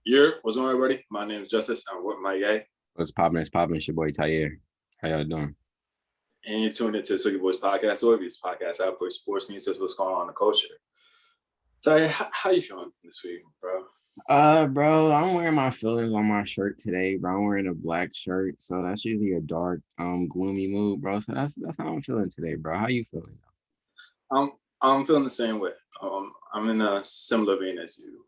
What's going on, everybody? My name is Justice. I'm with my guy. What's poppin'? It's poppin'. It's your boy Tyaire. How y'all doing? And you're tuned into the Silky Boys podcast, or this podcast out for sports news, just what's going on in the culture. So, how you feeling this week, bro? Bro, I'm wearing my feelings on my shirt today, bro. I'm wearing a black shirt, so that's usually a dark, gloomy mood, bro. So that's how I'm feeling today, bro. How you feeling? I'm I'm feeling the same way. I'm in a similar vein as you.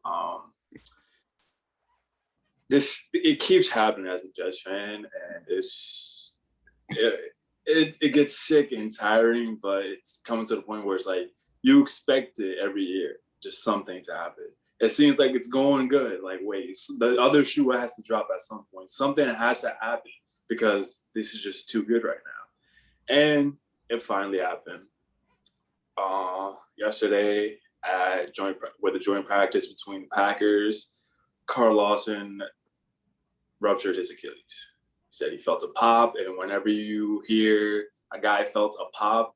This it keeps happening as a Jets fan, and it gets sick and tiring, but it's coming to the point where it's like you expect it every year, just something to happen. It seems like it's going good. Like, wait, the other shoe has to drop at some point. Something has to happen because this is just too good right now. And it finally happened. Yesterday at with a joint practice between the Packers, Carl Lawson ruptured his Achilles. He said he felt a pop, and whenever you hear a guy felt a pop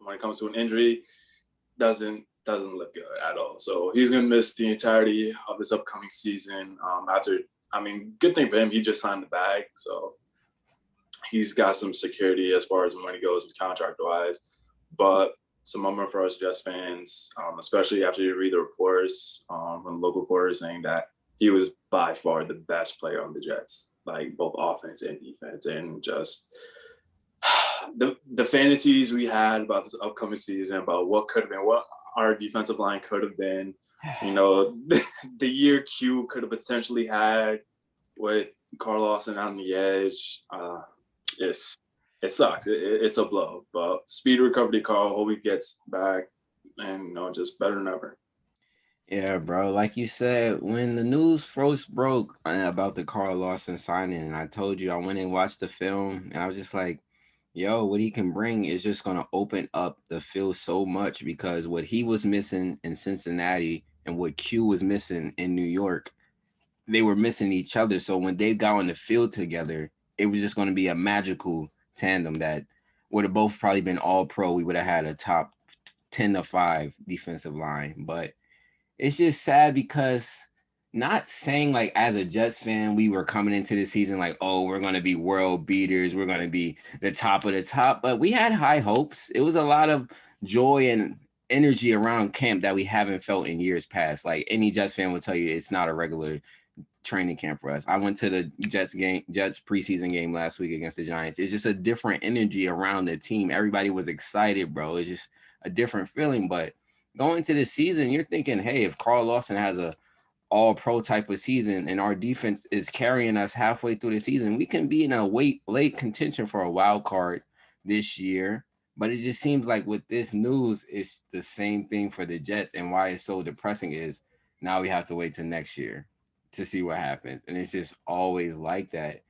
when it comes to an injury, doesn't look good at all. So he's gonna miss the entirety of this upcoming season. Good thing for him, he just signed the bag, so he's got some security as far as money goes, contract wise. But some moment for us Jets fans, especially after you read the reports from local reporters saying that he was by far the best player on the Jets, like both offense and defense, and just the fantasies we had about this upcoming season, about what could have been, what our defensive line could have been, you know, the year Q could have potentially had with Carl Lawson on the edge. It sucks. It's a blow, but speed recovery, Carl. Hope he gets back and just better than ever. Yeah, bro. Like you said, when the news first broke about the Carl Lawson signing, and I told you I went and watched the film, and I was just like, yo, what he can bring is just going to open up the field so much because what he was missing in Cincinnati and what Q was missing in New York, they were missing each other. So when they got on the field together, it was just going to be a magical tandem that would have both probably been all pro. We would have had a top 10 to 5 defensive line. But it's just sad because not saying like as a Jets fan, we were coming into the season like, oh, we're going to be world beaters. We're going to be the top of the top. But we had high hopes. It was a lot of joy and energy around camp that we haven't felt in years past. Like any Jets fan will tell you, it's not a regular training camp for us. I went to the Jets preseason game last week against the Giants. It's just a different energy around the team. Everybody was excited, bro. It's just a different feeling. But going into the season, you're thinking, hey, if Carl Lawson has a all pro type of season and our defense is carrying us halfway through the season, we can be in a late contention for a wild card this year. But it just seems like with this news, it's the same thing for the Jets. And why it's so depressing is now we have to wait till next year to see what happens. And it's just always like that.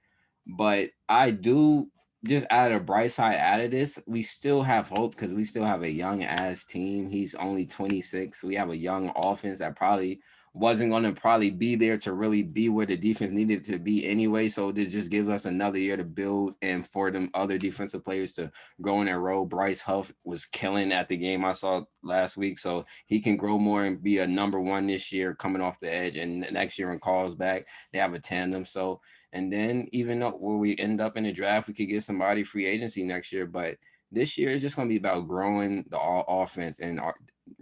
But I do just add a bright side out of this. We still have hope because we still have a young ass team. He's only 26. We have a young offense that probably wasn't going to probably be there to really be where the defense needed to be anyway. So this just gives us another year to build and for them other defensive players to grow in their role. Bryce Huff was killing at the game I saw last week. So he can grow more and be a number one this year coming off the edge. And next year when Carl's back, they have a tandem. So and then even though where we end up in the draft, we could get somebody free agency next year. But this year is just going to be about growing the offense. And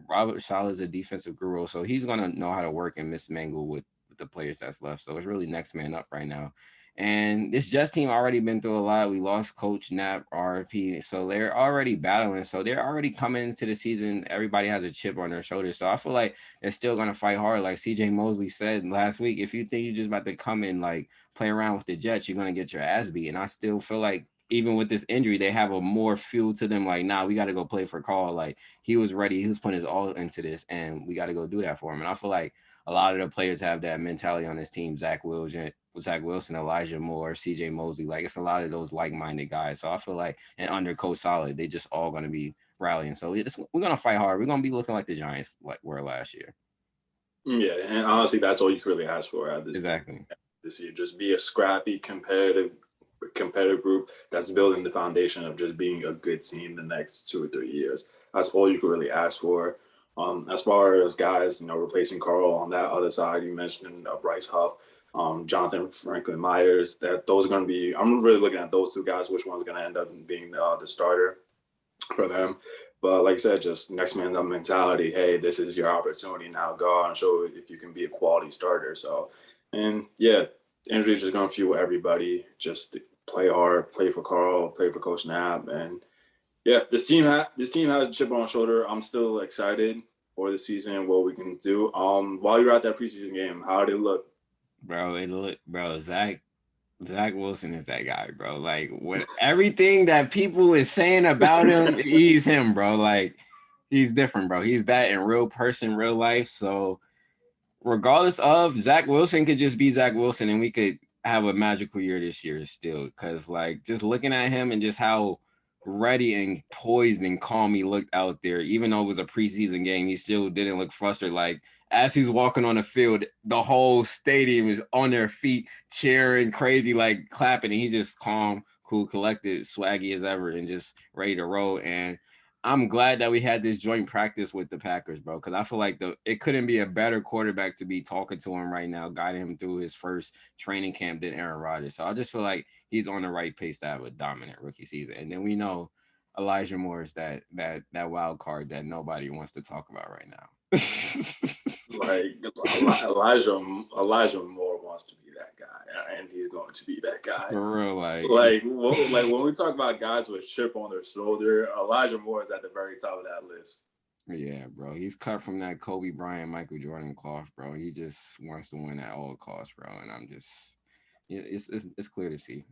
Robert Saleh is a defensive guru, so he's going to know how to work and mismangle with the players that's left. So it's really next man up right now. And this Jets team already been through a lot. We lost Coach Knapp, RP, so they're already battling. So they're already coming into the season. Everybody has a chip on their shoulder. So I feel like they're still gonna fight hard. Like CJ Mosley said last week, if you think you're just about to come in like play around with the Jets, you're gonna get your ass beat. And I still feel like even with this injury, they have a more fuel to them. Like, nah, we got to go play for Carl. Like he was ready. He was putting his all into this, and we got to go do that for him. And I feel like a lot of the players have that mentality on this team. Zach Wilson, Elijah Moore, CJ Mosley. Like it's a lot of those like-minded guys. So I feel like, and under Coach Solid, they just all going to be rallying. So we're going to fight hard. We're going to be looking like the Giants like were last year. Yeah, and honestly, that's all you can really ask for at Exactly. This year. Just be a scrappy, competitive group that's building the foundation of just being a good team the next 2 or 3 years. That's all you can really ask for. As far as guys, replacing Carl on that other side, you mentioned Bryce Huff, Jonathan Franklin Myers. That those are going to be. I'm really looking at those two guys. Which one's going to end up being the starter for them? But like I said, just next man up mentality. Hey, this is your opportunity now. Go out and show if you can be a quality starter. So, and yeah, energy is just going to fuel everybody. Just play hard, play for Carl, play for Coach Knapp, and yeah, this team has a chip on shoulder. I'm still excited for the season, what we can do. While you're at that preseason game, how did it look? Bro, Zach Wilson is that guy, bro. Like what everything that people is saying about him, he's him, bro. Like he's different, bro. He's that in real person, real life. So regardless of Zach Wilson could just be Zach Wilson and we could have a magical year this year still. Cause like just looking at him and just how ready and poised and calm he looked out there, even though it was a preseason game, he still didn't look frustrated. Like as he's walking on the field, the whole stadium is on their feet, cheering, crazy, like clapping, and he's just calm, cool, collected, swaggy as ever, and just ready to roll. And I'm glad that we had this joint practice with the Packers, bro, because I feel like it couldn't be a better quarterback to be talking to him right now, guiding him through his first training camp than Aaron Rodgers. So I just feel like he's on the right pace to have a dominant rookie season. And then we know Elijah Moore is that wild card that nobody wants to talk about right now. Like Elijah Moore wants to be that guy, and he's going to be that guy. For real, like when we talk about guys with chip on their shoulder, Elijah Moore is at the very top of that list. Yeah, bro. He's cut from that Kobe Bryant, Michael Jordan cloth, bro. He just wants to win at all costs, bro. And I'm just, it's clear to see.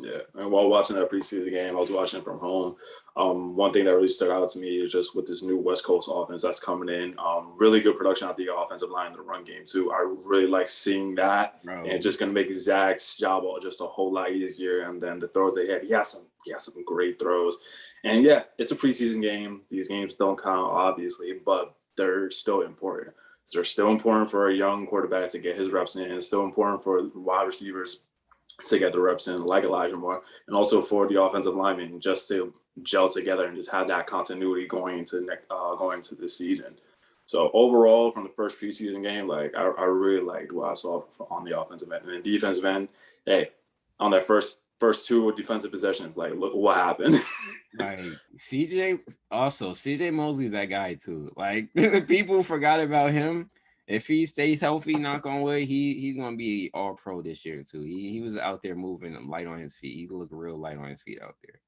Yeah, and while watching that preseason game, I was watching from home. One thing that really stuck out to me is just with this new West Coast offense that's coming in. Really good production out the offensive line, the run game too. I really like seeing that, Bro. and it's just gonna make Zach's job just a whole lot easier. And then the throws they had, he has some great throws. And yeah, it's a preseason game. These games don't count, obviously, but they're still important. They're still important for a young quarterback to get his reps in. It's still important for wide receivers to get the reps in, like Elijah Moore, and also for the offensive linemen just to gel together and just have that continuity going into this season. So overall, from the first preseason game, like I really liked what I saw on the offensive end. And then defensive end, hey, on that first two defensive possessions, like look what happened. Like CJ Mosley's that guy too. Like people forgot about him. If he stays healthy, knock on wood, he's gonna be all pro this year too. He was out there moving light on his feet. He looked real light on his feet out there.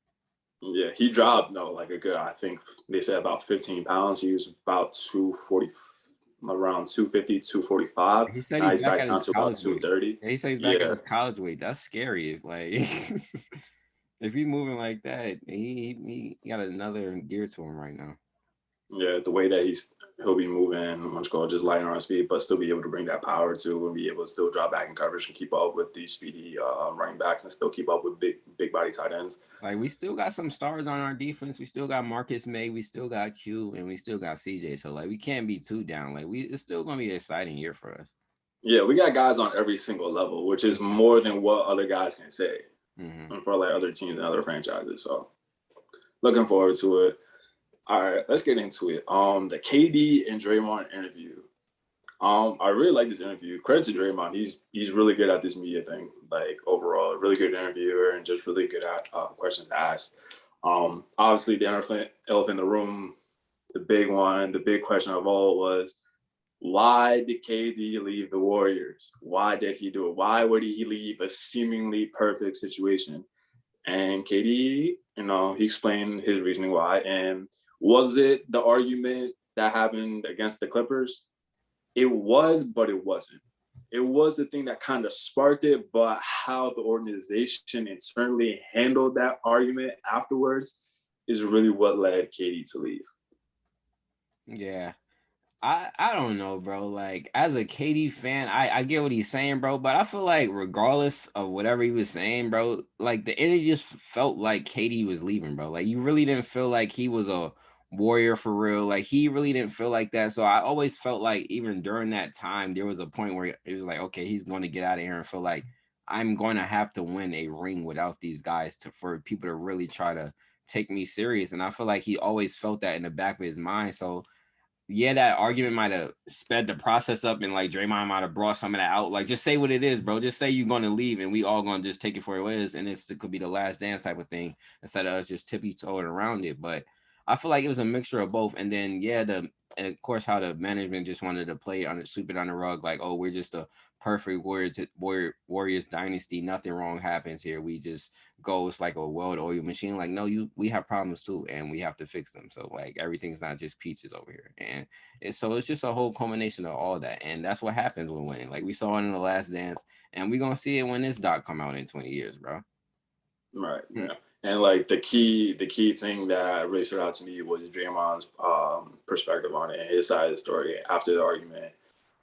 Yeah, he dropped like a good, I think they said about 15 pounds. He was about 240, around 250, 245. He said he's back back at down his to about college weight. 230. Yeah, he said he's back at his college weight. That's scary. Like if he's moving like that, he got another gear to him right now. Yeah, the way that he'll be moving, much called just light on his feet, but still be able to bring that power to and be able to still drop back in coverage and keep up with these speedy running backs and still keep up with big body tight ends. Like we still got some stars on our defense. We still got Marcus May, we still got Q, and we still got CJ. So like we can't be too down. Like it's still gonna be an exciting year for us. Yeah, we got guys on every single level, which is more than what other guys can say for like other teams and other franchises. So looking forward to it. All right, let's get into it. The Kd and Draymond interview. I really like this interview. Credit to Draymond. He's really good at this media thing. Like overall, really good interviewer and just really good at questions asked. Obviously, the elephant in the room, the big question of all was, why did KD leave the Warriors? Why did he do it? Why would he leave a seemingly perfect situation? And KD, he explained his reasoning why. And was it the argument that happened against the Clippers? It was, but it wasn't. It was the thing that kind of sparked it, but how the organization internally handled that argument afterwards is really what led KD to leave. Yeah. I don't know, bro. Like as a KD fan, I get what he's saying, bro. But I feel like regardless of whatever he was saying, bro, like the energy just felt like KD was leaving, bro. Like you really didn't feel like he was a warrior for real. Like he really didn't feel like that. So I always felt like even during that time, there was a point where it was like, okay, he's going to get out of here and feel like I'm going to have to win a ring without these guys for people to really try to take me serious. And I feel like he always felt that in the back of his mind. So yeah, that argument might have sped the process up, and like Draymond might have brought some of that out. Like, just say what it is, bro. Just say you're gonna leave, and we all gonna just take it for what it is, and it could be the last dance type of thing instead of us just tippy-toeing around it. But I feel like it was a mixture of both. And then and of course how the management just wanted to play sweep it on the rug, like, oh, we're just a perfect Warriors dynasty. Nothing wrong happens here. We just go, it's like a well-oiled machine. Like, no, we have problems too, and we have to fix them. So like everything's not just peaches over here. And so it's just a whole culmination of all that. And that's what happens when winning. Like we saw it in The Last Dance, and we're gonna see it when this doc come out in 20 years, bro. Right. Yeah. And like the key thing that really stood out to me was Draymond's perspective on it, his side of the story after the argument.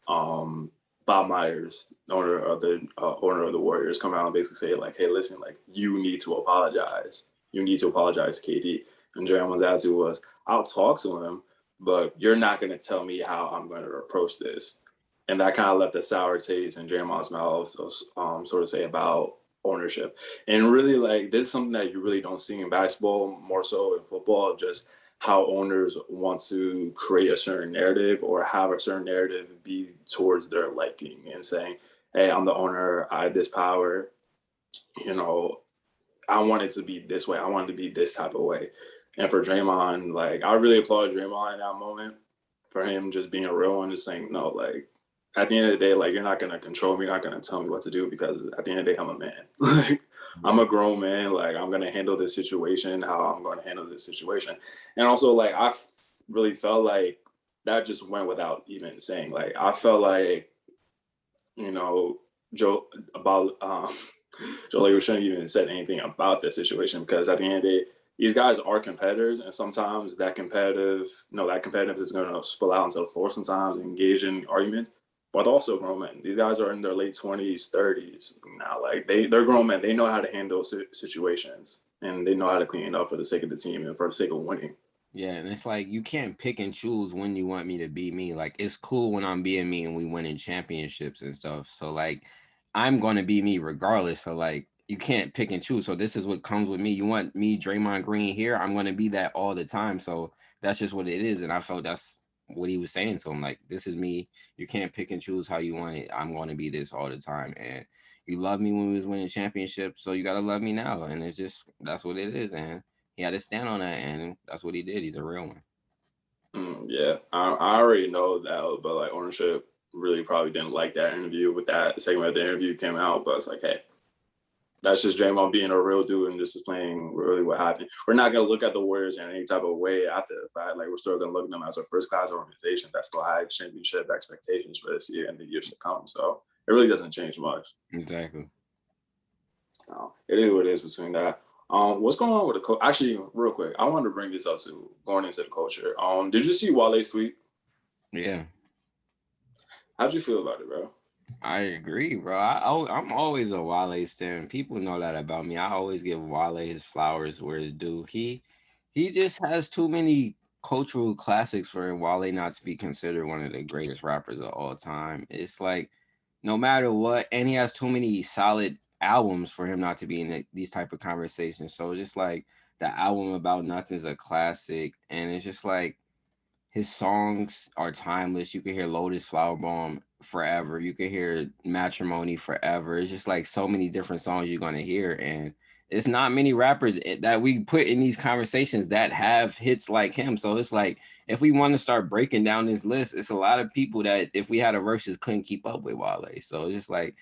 Bob Myers, owner of the Warriors, come out and basically say like, "Hey, listen, like you need to apologize. You need to apologize, KD." And Draymond's attitude was, "I'll talk to him, but you're not going to tell me how I'm going to approach this." And that kind of left a sour taste in Draymond's mouth, sort of say about ownership. And really, like, this is something that you really don't see in basketball, more so in football, just how owners want to create a certain narrative or have a certain narrative be towards their liking and saying, "Hey, I'm the owner, I have this power, you know, I want it to be this way. I want it to be this type of way." And for Draymond, like, I really applaud Draymond in that moment for him just being a real one, just saying, no, like, at the end of the day, like, you're not going to control me. You're not going to tell me what to do, because at the end of the day, I'm a man. Like, I'm a grown man. Like, I'm going to handle this situation how I'm going to handle this situation. And also, like, I really felt like that just went without even saying. Like, I felt like, you know, Joe Lakers shouldn't even said anything about this situation, because at the end of the day, these guys are competitors, and sometimes that competitive is going to spill out into the floor sometimes and engage in arguments. But also grown men. These guys are in their late 20s, 30s now. Like, they're grown men. They know how to handle situations, and they know how to clean it up for the sake of the team and for the sake of winning. Yeah, and it's like you can't pick and choose when you want me to be me. Like, it's cool when I'm being me and we winning championships and stuff. So like, I'm gonna be me regardless. So like, you can't pick and choose. So this is what comes with me. You want me, Draymond Green, here? I'm gonna be that all the time. So that's just what it is. And I felt that's what he was saying. So I'm like, this is me. You can't pick and choose how you want it. I'm gonna be this all the time. And you love me when we was winning championships, so you gotta love me now. And it's just, that's what it is. And he had to stand on that, and that's what he did. He's a real one. Yeah, I already know that, but like, ownership really probably didn't like that interview. With that segment of the interview came out, but it's like, hey, that's just Draymond being a real dude and just explaining really what happened. We're not going to look at the Warriors in any type of way after the fact. Like, we're still going to look at them as a first-class organization that still had championship expectations for this year and the years to come. So it really doesn't change much. Exactly. It is what it is between that. What's going on with the coach? Actually, real quick, I wanted to bring this up to going into the culture. Did you see Wale's tweet? Yeah. How'd you feel about it, bro? I agree, bro. I'm always a Wale stan. People know that about me. I always give Wale his flowers where it's due. He just has too many cultural classics for Wale not to be considered one of the greatest rappers of all time. It's like, no matter what, and he has too many solid albums for him not to be in these type of conversations. So just like the album About Nothing's a classic, and it's just like his songs are timeless. You can hear Lotus Flower Bomb forever. You can hear Matrimony forever. It's just like so many different songs you're gonna hear, and it's not many rappers that we put in these conversations that have hits like him. So it's like, if we want to start breaking down this list, it's a lot of people that if we had a versus couldn't keep up with Wale. So it's just like,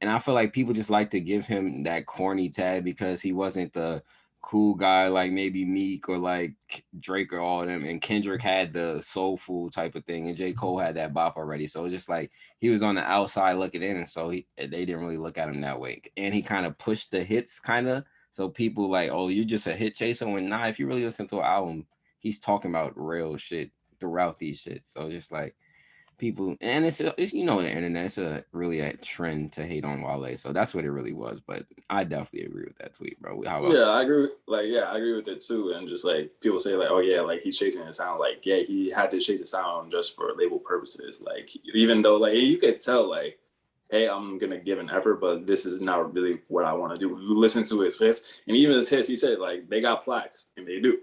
and I feel like people just like to give him that corny tag because he wasn't the cool guy like maybe Meek or like Drake or all of them, and Kendrick had the soulful type of thing, and J. Cole had that bop already. So it's just like he was on the outside looking in, and so they didn't really look at him that way. And he kind of pushed the hits, kind of. So people like, oh, you're just a hit chaser. When nah, if you really listen to an album, he's talking about real shit throughout these shits. So just like, people, and it's you know, the internet, it's really a trend to hate on Wale, so that's what it really was. But I definitely agree with that tweet, bro. How about I agree. I agree with it too. And just like people say, like, oh yeah, like he's chasing his sound. Like, yeah, he had to chase his sound just for label purposes. Like, even though like you could tell, like, hey, I'm gonna give an effort, but this is not really what I want to do. You listen to his hits, and even his hits, he said like they got plaques, and they do.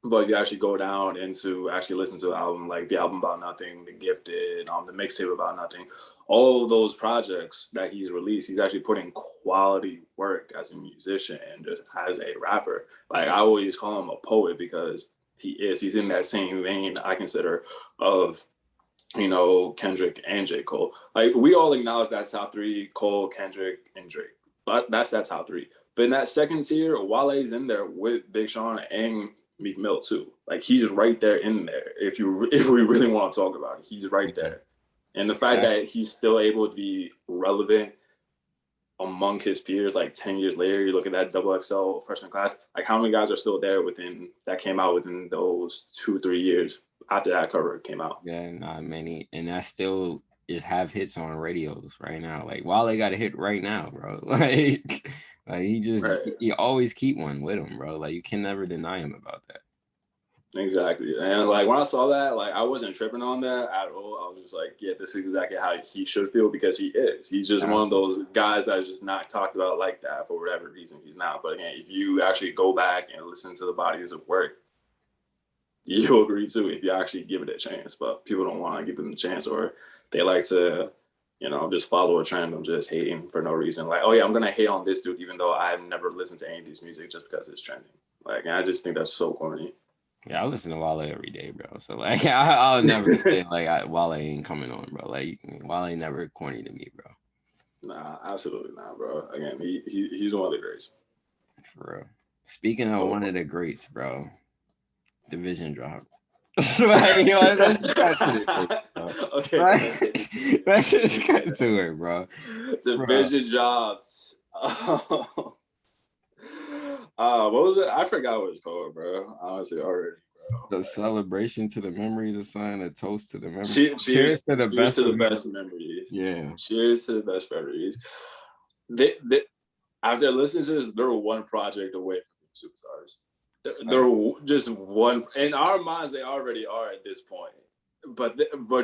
But if you actually go down into actually listen to the album, like the album About Nothing, The Gifted, the mixtape About Nothing, all of those projects that he's released, he's actually putting quality work as a musician and just as a rapper. Like I always call him a poet because he's in that same vein I consider of, you know, Kendrick and J. Cole. Like we all acknowledge that top three, Cole, Kendrick, and Drake. But that's that top three. But in that second tier, Wale's in there with Big Sean and Meek Mill too. Like he's right there in there. If we really want to talk about it, he's right there. And the fact that he's still able to be relevant among his peers, like 10 years later, you look at that double XL freshman class, like how many guys are still there that came out within those 2-3 years after that cover came out? Yeah, not many. And that still is have hits on radios right now. Like Wale got a hit right now, bro. Like he always keep one with him, bro. Like you can never deny him about that. Exactly. And like when I saw that, like I wasn't tripping on that at all. I was just like, yeah, this is exactly how he should feel because he is. He's just one of those guys that's just not talked about like that for whatever reason he's not. But again, if you actually go back and listen to the bodies of work, you'll agree too if you actually give it a chance. But people don't want to give them a chance, or they like to, you know, just follow a trend of just hating for no reason. Like, oh yeah, I'm gonna hate on this dude even though I've never listened to any of his music just because it's trending. Like, and I just think that's so corny. Yeah, I listen to Wale every day, bro. So like, I'll never say like Wale ain't coming on, bro. Like Wale ain't never corny to me, bro. Nah, absolutely not, bro. Again, he's one of the greats. For real. Speaking of one of the greats, bro, Division dropped. Like, yo, let's just cut to it, okay. Like, let's just cut to it, bro. Division dropped. What was it? I forgot what it's called, bro. Honestly, already, bro. The celebration to the memories of sign, a toast to the memories. Cheers to the best memories. Yeah. Cheers to the best memories. After listening to this, they're one project away from superstars. They're just one. In our minds, they already are at this point. But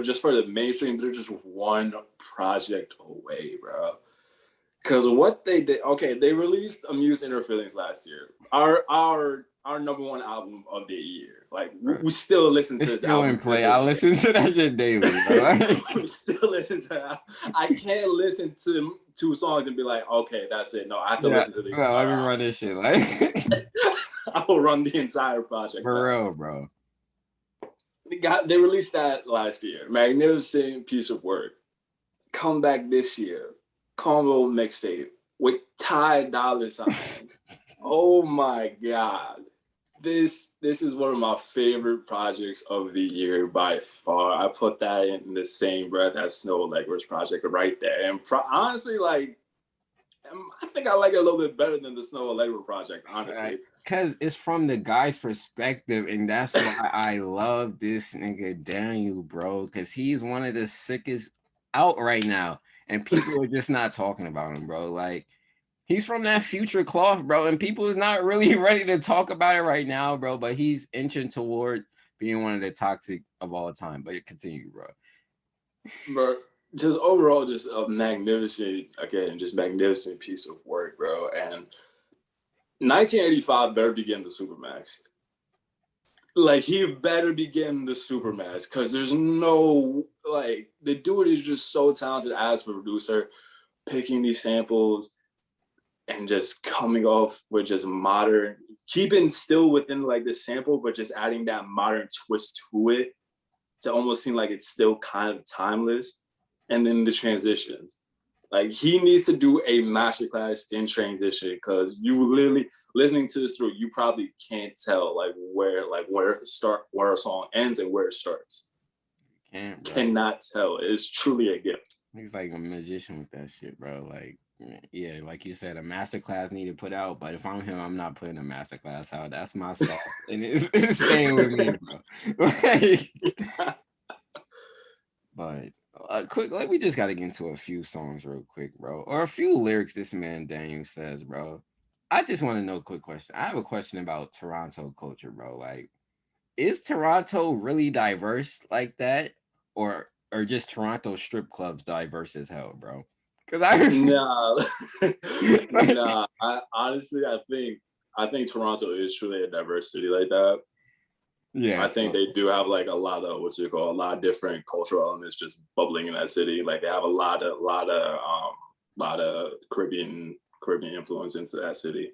just for the mainstream, they're just one project away, bro. Because what they did, okay, they released Amuse Inner Feelings last year. Our number one album of the year. Like we still listen to this album. Play. I listen to that shit daily. We still listen to that. I can't listen to 2 songs and be like, okay, that's it. No, I have to listen to the. Bro, let me run this shit. Like I will run the entire project. For real, bro. They released that last year. Magnificent piece of work. Come back this year. Combo mixtape with Ty Dolla. Oh my god. This is one of my favorite projects of the year by far. I put that in the same breath as Snow Allegra's project right there. And honestly, like, I think I like it a little bit better than the Snow Allegra project, honestly. Because it's from the guy's perspective, and that's why I love this nigga Daniel, bro. Because he's one of the sickest out right now. And people are just not talking about him, bro. Like, he's from that future cloth, bro. And people is not really ready to talk about it right now, bro. But he's inching toward being one of the toxic of all time. But continue, bro. Bro, just overall, just a magnificent piece of work, bro. And 1985 better begin the Supermax. Like, he better begin the Supermax because there's no, like, the dude is just so talented as a producer, picking these samples and just coming off with just modern, keeping still within, like, the sample, but just adding that modern twist to it to almost seem like it's still kind of timeless. And then the transitions. Like, he needs to do a masterclass in transition because you literally listening to this through, you probably can't tell where a song ends and where it starts. Cannot tell. It's truly a gift. He's like a magician with that shit, bro. Like, yeah, like you said, a masterclass needed put out. But if I'm him, I'm not putting a masterclass out. That's my sauce, and it's staying with me, bro. But. Quick, like, we just got to get into a few songs real quick, bro, or a few lyrics this man Daniel says, bro. I just want to know, quick question. I have a question about Toronto culture, bro. Like, is Toronto really diverse like that, or just Toronto strip clubs diverse as hell, bro? Because nah. I honestly, I think Toronto is truly a diverse city like that. Yeah, I think they do have like a lot of a lot of different cultural elements just bubbling in that city. Like they have a lot of Caribbean influence into that city.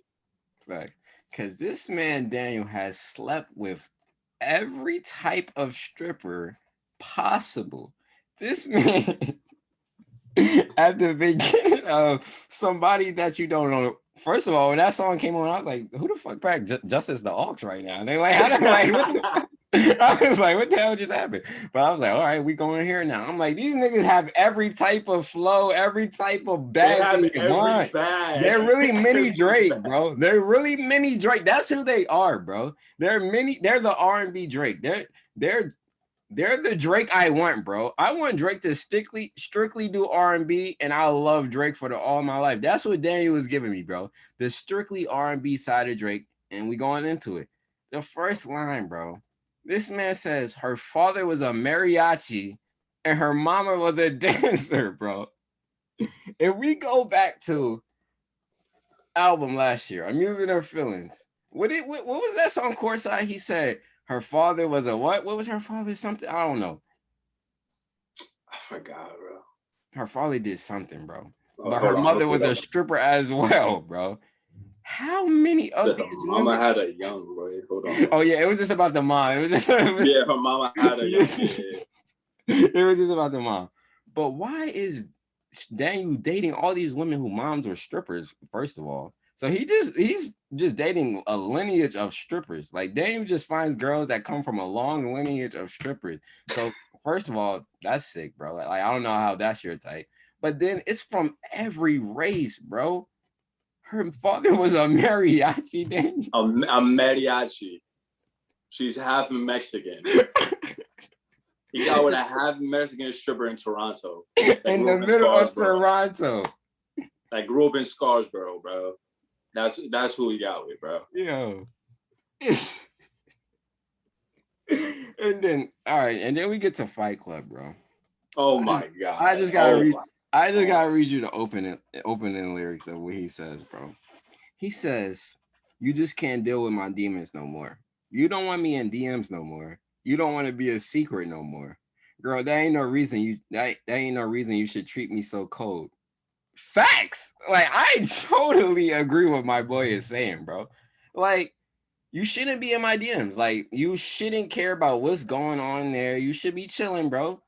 right. Because this man Daniel has slept with every type of stripper possible. This man, at the beginning of Somebody That You Don't Know. First of all, when that song came on, I was like, "Who the fuck back Justice the Aux right now?" And they like, "How did like?" I was like, "What the hell just happened?" But I was like, "All right, we going here now." I'm like, these niggas have every type of flow, every type of bag. They have every bag. They're really mini Drake, bro. They're really mini Drake. That's who they are, bro. They're the R&B Drake. They're the Drake I want, bro. I want Drake to strictly do R&B, and I love Drake for all my life. That's what Daniel was giving me, bro. The strictly R&B side of Drake, and we going into it. The first line, bro. This man says her father was a mariachi and her mama was a dancer, bro. If we go back to album last year, I'm using her feelings. What was that song Courtside? He said her father was a what? What was her father? Something I don't know. I forgot, bro. Her father did something, bro. But her mother was a stripper as well, bro. How many of these mama women had a young boy? Hold on. Oh yeah, it was just about the mom. Yeah, her mama had a young kid. It was just about the mom. But why is Daniel dating all these women who moms were strippers? First of all, so he's just dating a lineage of strippers. Like Daniel just finds girls that come from a long lineage of strippers. So first of all, that's sick, bro. Like I don't know how that's your type, but then it's from every race, bro. Her father was a mariachi, Daniel. A mariachi. She's half Mexican. He got with a half Mexican stripper in Toronto. In the middle of Toronto. Like grew up in Scarsboro, bro. That's who he got with, bro. Yo. And then and then we get to Fight Club, bro. Oh my god. I just gotta read you the opening lyrics of what he says, bro. He says, "You just can't deal with my demons no more. You don't want me in DMs no more. You don't want to be a secret no more. Girl, that ain't no reason you should treat me so cold." Facts. Like I totally agree with my boy is saying, bro. Like you shouldn't be in my DMs. Like you shouldn't care about what's going on there. You should be chilling, bro.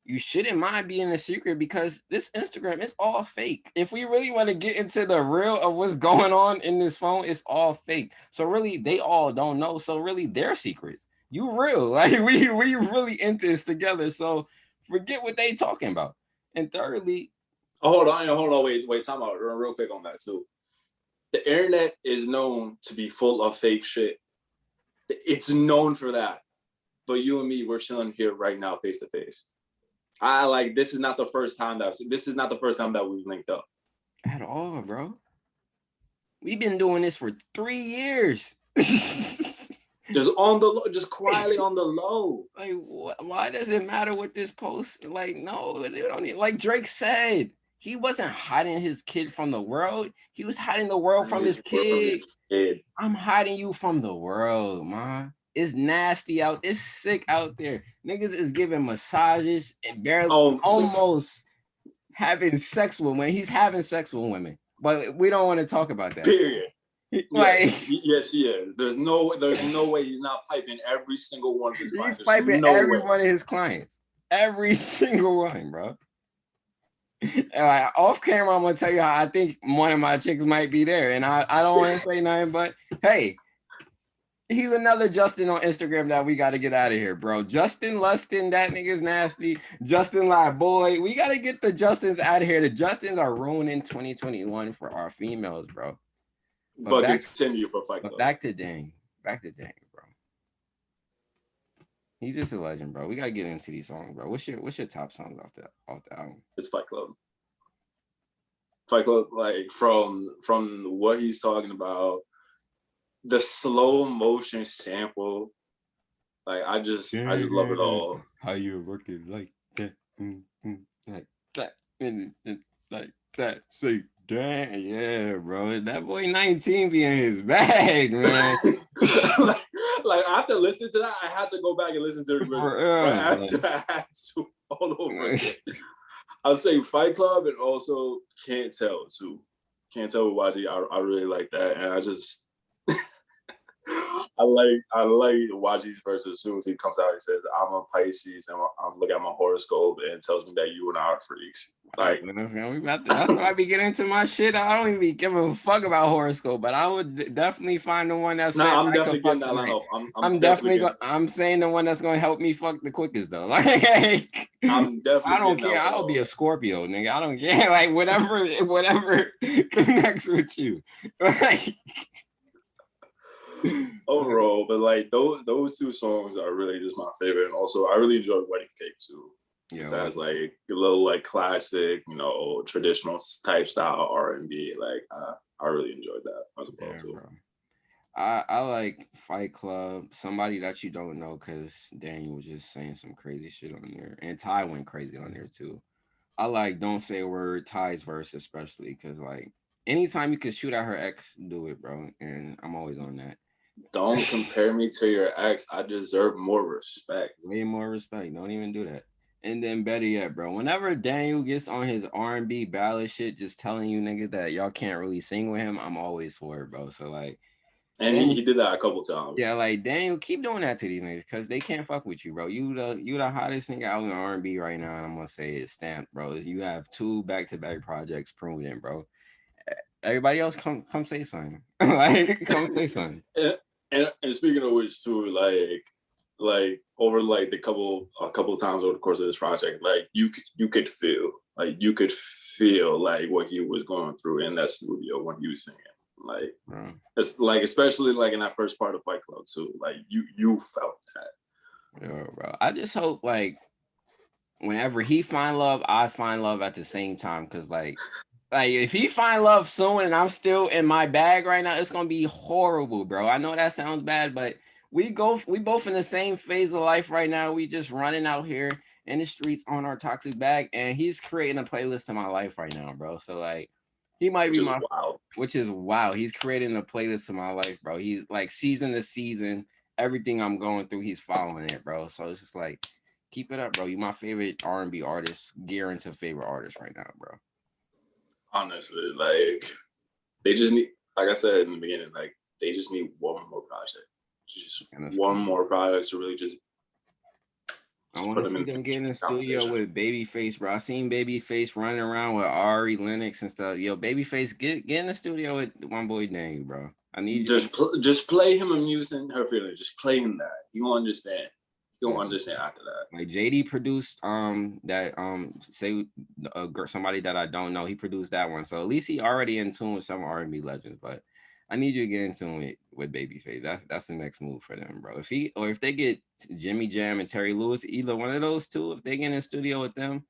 You shouldn't mind being a secret because this Instagram is all fake. If we really want to get into the real of what's going on in this phone, it's all fake. So really, they all don't know. So really, they're secrets. You real. Like we really into this together. So forget what they talking about. And thirdly, hold on, wait, time out real quick on that too. The internet is known to be full of fake shit. It's known for that. But you and me, we're chilling here right now, face to face. This is not the first time that we've linked up. At all, bro. We've been doing this for 3 years. Just quietly on the low. Like, why does it matter what this post? Like, no, they don't need. Like Drake said, he wasn't hiding his kid from the world. He was hiding the world from his kid. I'm hiding you from the world, man. It's nasty out. It's sick out there. Niggas is giving massages and barely almost having sex with women. He's having sex with women, but we don't want to talk about that. Period. Like, yes, he is. There's no way he's not piping every single one of his clients. He's piping every one of his clients. Every single one, bro. And like, off camera, I'm gonna tell you how I think one of my chicks might be there, and I don't want to say nothing, but hey. He's another Justin on Instagram that we got to get out of here, bro. Justin Lustin, that nigga's nasty. Justin like, boy, we got to get the Justins out of here. The Justins are ruining 2021 for our females, bro. But continue for Fight Club. Back to Dang, bro. He's just a legend, bro. We got to get into these songs, bro. What's your top songs off the album? It's Fight Club. Fight Club, like from what he's talking about. The slow motion sample, like I just love it all. How you working like that, like that, and like that. Say, damn, yeah, bro. That boy 19 be in his bag, man. Like after listening to that, I had to go back and listen to the original. I had to all over again. I'll say Fight Club and also Can't Tell too. Can't Tell with Waji. I really like that, and I just I like Waji's verse. As soon as he comes out, he says, "I'm a Pisces, and I'm looking at my horoscope, and it tells me that you and I are freaks." Like, that's why I be getting into my shit. I don't even give a fuck about horoscope, but I would definitely find the one that's. No, I'm definitely getting that line off. I'm definitely. I'm saying the one that's gonna help me fuck the quickest though. Like, I'm definitely. I don't care. I'll be a Scorpio, nigga. I don't care. Like whatever connects with you. Like. Overall, but like those two songs are really just my favorite, and also I really enjoy Wedding Cake too. Yeah, that's like a little like classic, traditional type style R&B. Like I really enjoyed that as well too. Bro. I like Fight Club. Somebody that you don't know, because Daniel was just saying some crazy shit on there, and Ty went crazy on there too. I like Don't Say a Word, Ty's verse especially, because like anytime you could shoot at her ex, do it, bro, and I'm always on that. Don't compare me to your ex. I deserve more respect. Way more respect. Don't even do that. And then better yet, bro, whenever Daniel gets on his R&B ballad shit, just telling you niggas that y'all can't really sing with him, I'm always for it, bro. So like, and he did that a couple times. Yeah, like Daniel, keep doing that to these niggas because they can't fuck with you, bro. You the hottest nigga out in R&B right now, and I'm gonna say it's stamped, bro. You have 2 back-to-back projects proven, bro. Everybody else, come say something. Like, come say something. And speaking of which too, like over like a couple of times over the course of this project, like you could feel like what he was going through in that studio when he was singing. Like it's like especially like in that first part of Fight Club too. Like you felt that. Yeah, bro. I just hope like whenever he find love, I find love at the same time. Cause like if he find love soon and I'm still in my bag right now, it's gonna be horrible, bro. I know that sounds bad, but we both in the same phase of life right now. We just running out here in the streets on our toxic bag, and he's creating a playlist of my life right now, bro. So like he might be my wild. Which is wow. He's creating a playlist of my life, bro. He's like season to season, everything I'm going through, he's following it, bro. So it's just like keep it up, bro. You my favorite R&B artist, gear into favorite artist right now, bro. Honestly, like they just need, like I said in the beginning, like they just need one more project. Just one more project to really just I want to see them get in the studio with Babyface, bro. I seen Babyface running around with Ari Lennox and stuff. Yo, Babyface, get in the studio with one boy Daniel, bro. I need you. Just play him amusing her feelings. Just play him that. He won't understand. You don't understand after that. Like JD produced somebody that I don't know. He produced that one, so at least he already in tune with some R&B legends. But I need you to get in tune with Babyface. That's the next move for them, bro. If they get Jimmy Jam and Terry Lewis, either one of those two, if they get in the studio with them,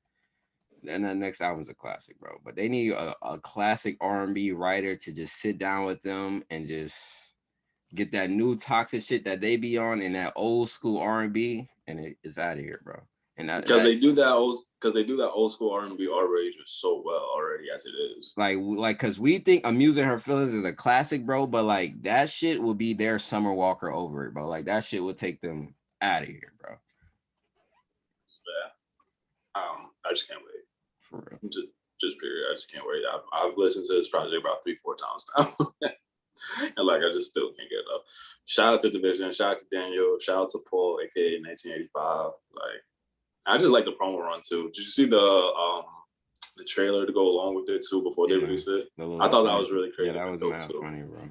then the next album's a classic, bro. But they need a classic R&B writer to just sit down with them and just get that new toxic shit that they be on in that old school R&B, and it's out of here, bro. And because they do that old school R&B already just so well already as it is. Like because we think Amusing Her Feelings is a classic, bro, but like that shit will be their Summer Walker over it, bro. Like that shit will take them out of here, bro. Yeah. I just can't wait. For real. Just period. I just can't wait. I've listened to this project about 3-4 times now. And like I just still can't get it up. Shout out to Division, shout out to Daniel, shout out to Paul, aka 1985. Like I just like the promo run too. Did you see the trailer to go along with it too before they released it? I thought that was really crazy. Yeah, that was mad funny, bro.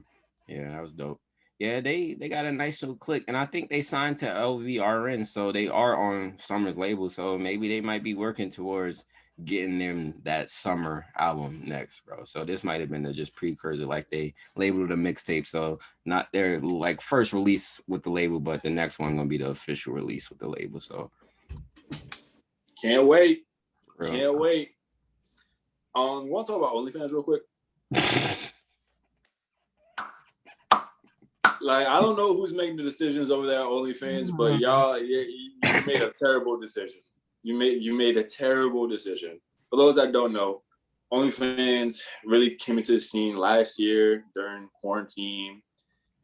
Yeah, that was dope. Yeah, they got a nice little click, and I think they signed to LVRN, so they are on Summer's label. So maybe they might be working towards getting them that summer album next, bro. So this might have been the just precursor, like they labeled a mixtape. So not their like first release with the label, but the next one gonna be the official release with the label. So can't wait. Can't wait. You want to talk about OnlyFans real quick? Like I don't know who's making the decisions over there at OnlyFans, but y'all, you made a terrible decision. You made a terrible decision. For those that don't know, OnlyFans really came into the scene last year during quarantine.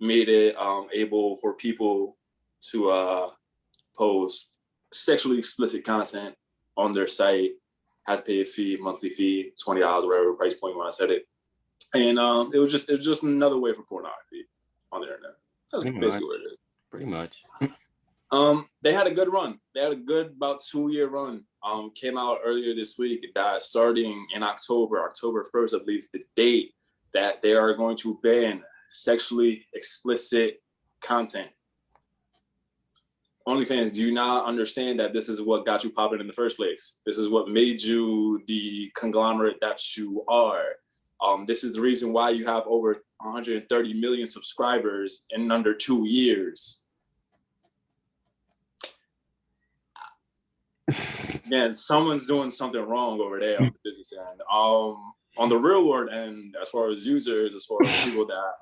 made it able for people to post sexually explicit content on their site. Has to pay a fee, monthly fee, $20, whatever price point you want to set it. And it was just another way for pornography on the internet. That's basically what it is. Pretty much. They had a good run. They had a good about 2-year run. Came out earlier this week that starting in October 1st, I believe is the date that they are going to ban sexually explicit content. OnlyFans, do you not understand that this is what got you popping in the first place? This is what made you the conglomerate that you are. This is the reason why you have over 130 million subscribers in under 2 years. Again, someone's doing something wrong over there on the business end. On the real world end, as far as users, as far as people that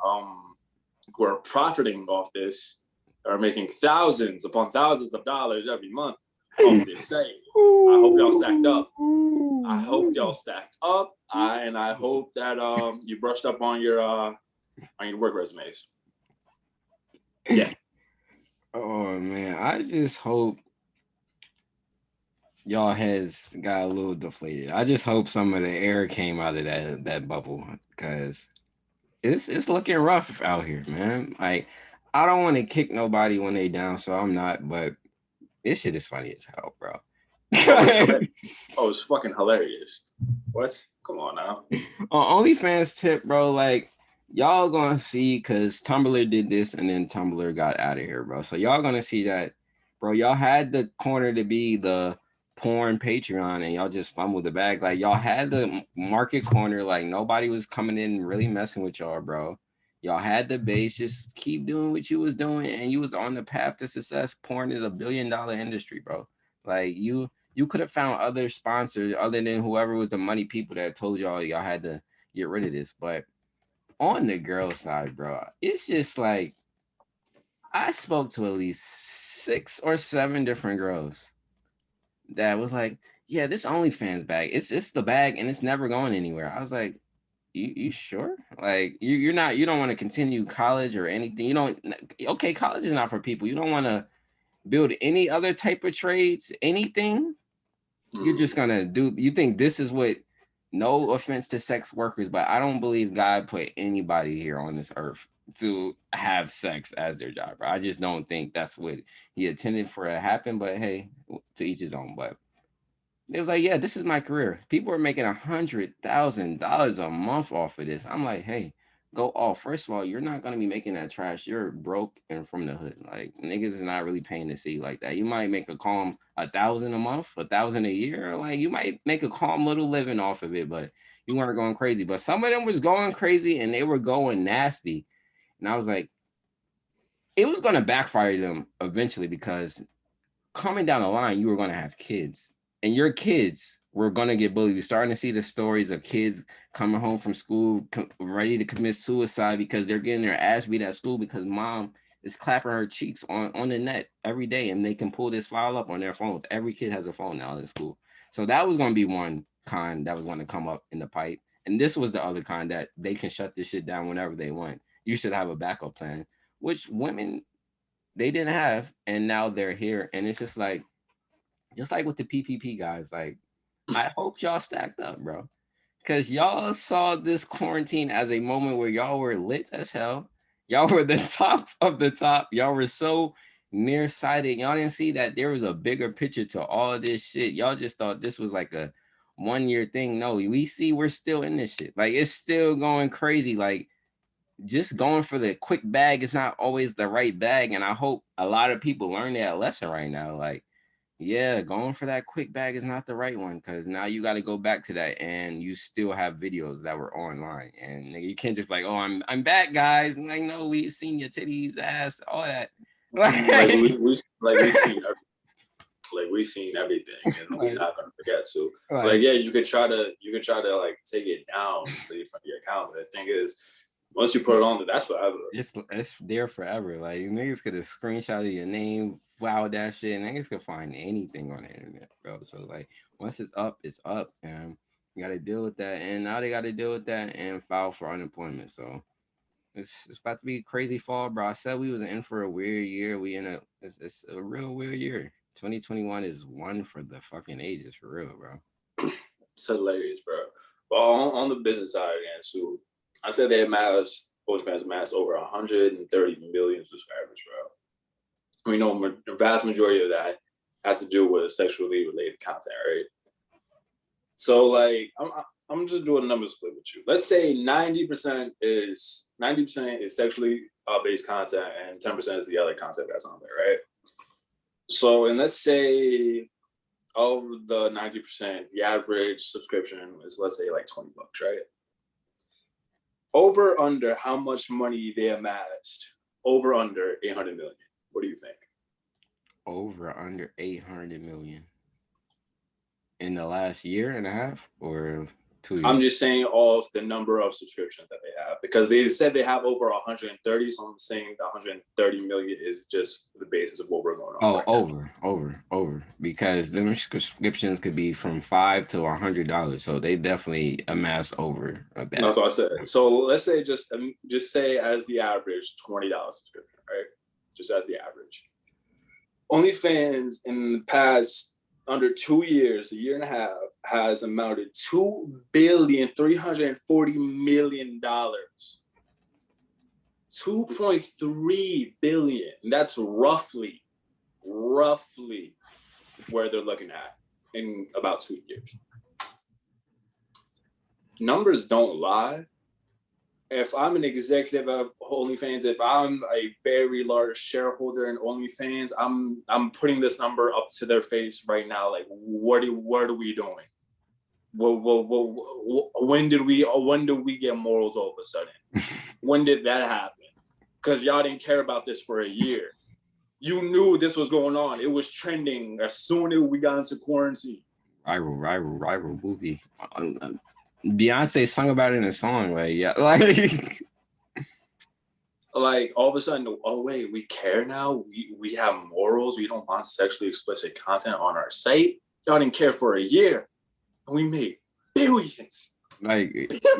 who are profiting off this, are making thousands upon thousands of dollars every month off this site. I hope y'all stacked up. And I hope that you brushed up on your work resumes. Yeah. Oh man, I just hope y'all heads got a little deflated. I just hope some of the air came out of that bubble, because it's looking rough out here, man. Like, I don't want to kick nobody when they down, so I'm not, but this shit is funny as hell, bro. It's fucking hilarious. What? Come on now. On OnlyFans tip, bro, like, y'all gonna see, because Tumblr did this and then Tumblr got out of here, bro. So y'all gonna see that, bro. Y'all had the corner to be the porn Patreon and y'all just fumbled the bag. Like, y'all had the market corner, like nobody was coming in and really messing with y'all, bro. Y'all had the base, just keep doing what you was doing, and you was on the path to success. Porn is $1 billion industry, bro. Like, you could have found other sponsors other than whoever was the money people that told y'all had to get rid of this. But on the girl side, bro, it's just like, I spoke to at least 6 or 7 different girls that was like, yeah, this OnlyFans bag, it's the bag and it's never going anywhere. I was like, you sure? Like, you don't want to continue college or anything. You don't, okay, college is not for people. You don't want to build any other type of trades, anything. You're just gonna do, you think this is what, no offense to sex workers, but I don't believe God put anybody here on this earth to have sex as their job, bro. I just don't think that's what he intended for it to happen, but hey, to each his own. But it was like, yeah, this is my career. People are making $100,000 a month off of this. I'm like, hey, go off. First of all, you're not gonna be making that trash. You're broke and from the hood. Like, niggas is not really paying to see like that. You might make a calm 1,000 a month, 1,000 a year. Like, you might make a calm little living off of it, but you weren't going crazy. But some of them was going crazy and they were going nasty. And I was like, it was gonna backfire them eventually, because coming down the line, you were gonna have kids. And your kids were going to get bullied. We're starting to see the stories of kids coming home from school ready to commit suicide because they're getting their ass beat at school because mom is clapping her cheeks on the net every day, and they can pull this file up on their phones. Every kid has a phone now in school. So that was going to be one kind that was going to come up in the pipe. And this was the other kind, that they can shut this shit down whenever they want. You should have a backup plan, which women, they didn't have, and now they're here. And it's just like with the PPP guys, like, I hope y'all stacked up, bro, because y'all saw this quarantine as a moment where y'all were lit as hell. Y'all were the top of the top. Y'all were so nearsighted. Y'all didn't see that there was a bigger picture to all of this shit. Y'all just thought this was like a 1-year thing. No, we see we're still in this shit. Like, it's still going crazy. Like, just going for the quick bag is not always the right bag. And I hope a lot of people learn that lesson right now. Like, yeah, going for that quick bag is not the right one, because now you got to go back to that, and you still have videos that were online, and you can't just be like, oh, I'm back, guys. I'm like, no, we've seen your titties, ass, all that. We've seen everything, and we're not gonna forget to. Like, yeah, you could try to like take it down from your account, but the thing is, once you put it on, that's forever. It's there forever. Like, niggas could have screenshotted your name, filed that shit. Niggas could find anything on the internet, bro. So, like, once it's up, and you got to deal with that. And now they got to deal with that and file for unemployment. So It's about to be a crazy fall, bro. I said we was in for a weird year. It's a real weird year. 2021 is one for the fucking ages, for real, bro. It's hilarious, bro. But on the business side again, so I said they amassed, OnlyFans amassed over 130 million subscribers, bro. We know the vast majority of that has to do with sexually related content, right? So like, I'm just doing a number split with you. Let's say 90% is sexually based content and 10% is the other content that's on there, right? So, and let's say of the 90%, the average subscription is, let's say, like $20, right? Over under how much money they amassed? Over under 800 million. What do you think? Over under 800 million in the last year and a half or 2 years? I'm just saying off the number of subscriptions that they have, because they said they have over 130. So I'm saying the 130 million is just the basis of what we're going on. Oh, right over, because the subscriptions could be from $5 to $100. So they definitely amassed over that. That's what I said. So let's say just say as the average $20 subscription, right? Just as the average. OnlyFans in the past under 2 years, a year and a half, has amounted $2,340,000,000. 2.3 billion. That's roughly where they're looking at in about 2 years. Numbers don't lie. If I'm an executive of OnlyFans, if I'm a very large shareholder in OnlyFans, I'm putting this number up to their face right now. Like, what are we doing? When did we get morals all of a sudden? When did that happen? Because y'all didn't care about this for a year. You knew this was going on. It was trending as soon as we got into quarantine. Rival movie. Beyonce sung about it in a song, like all of a sudden, oh wait, we care now. We have morals. We don't want sexually explicit content on our site. Y'all didn't care for a year, and we made billions. Like,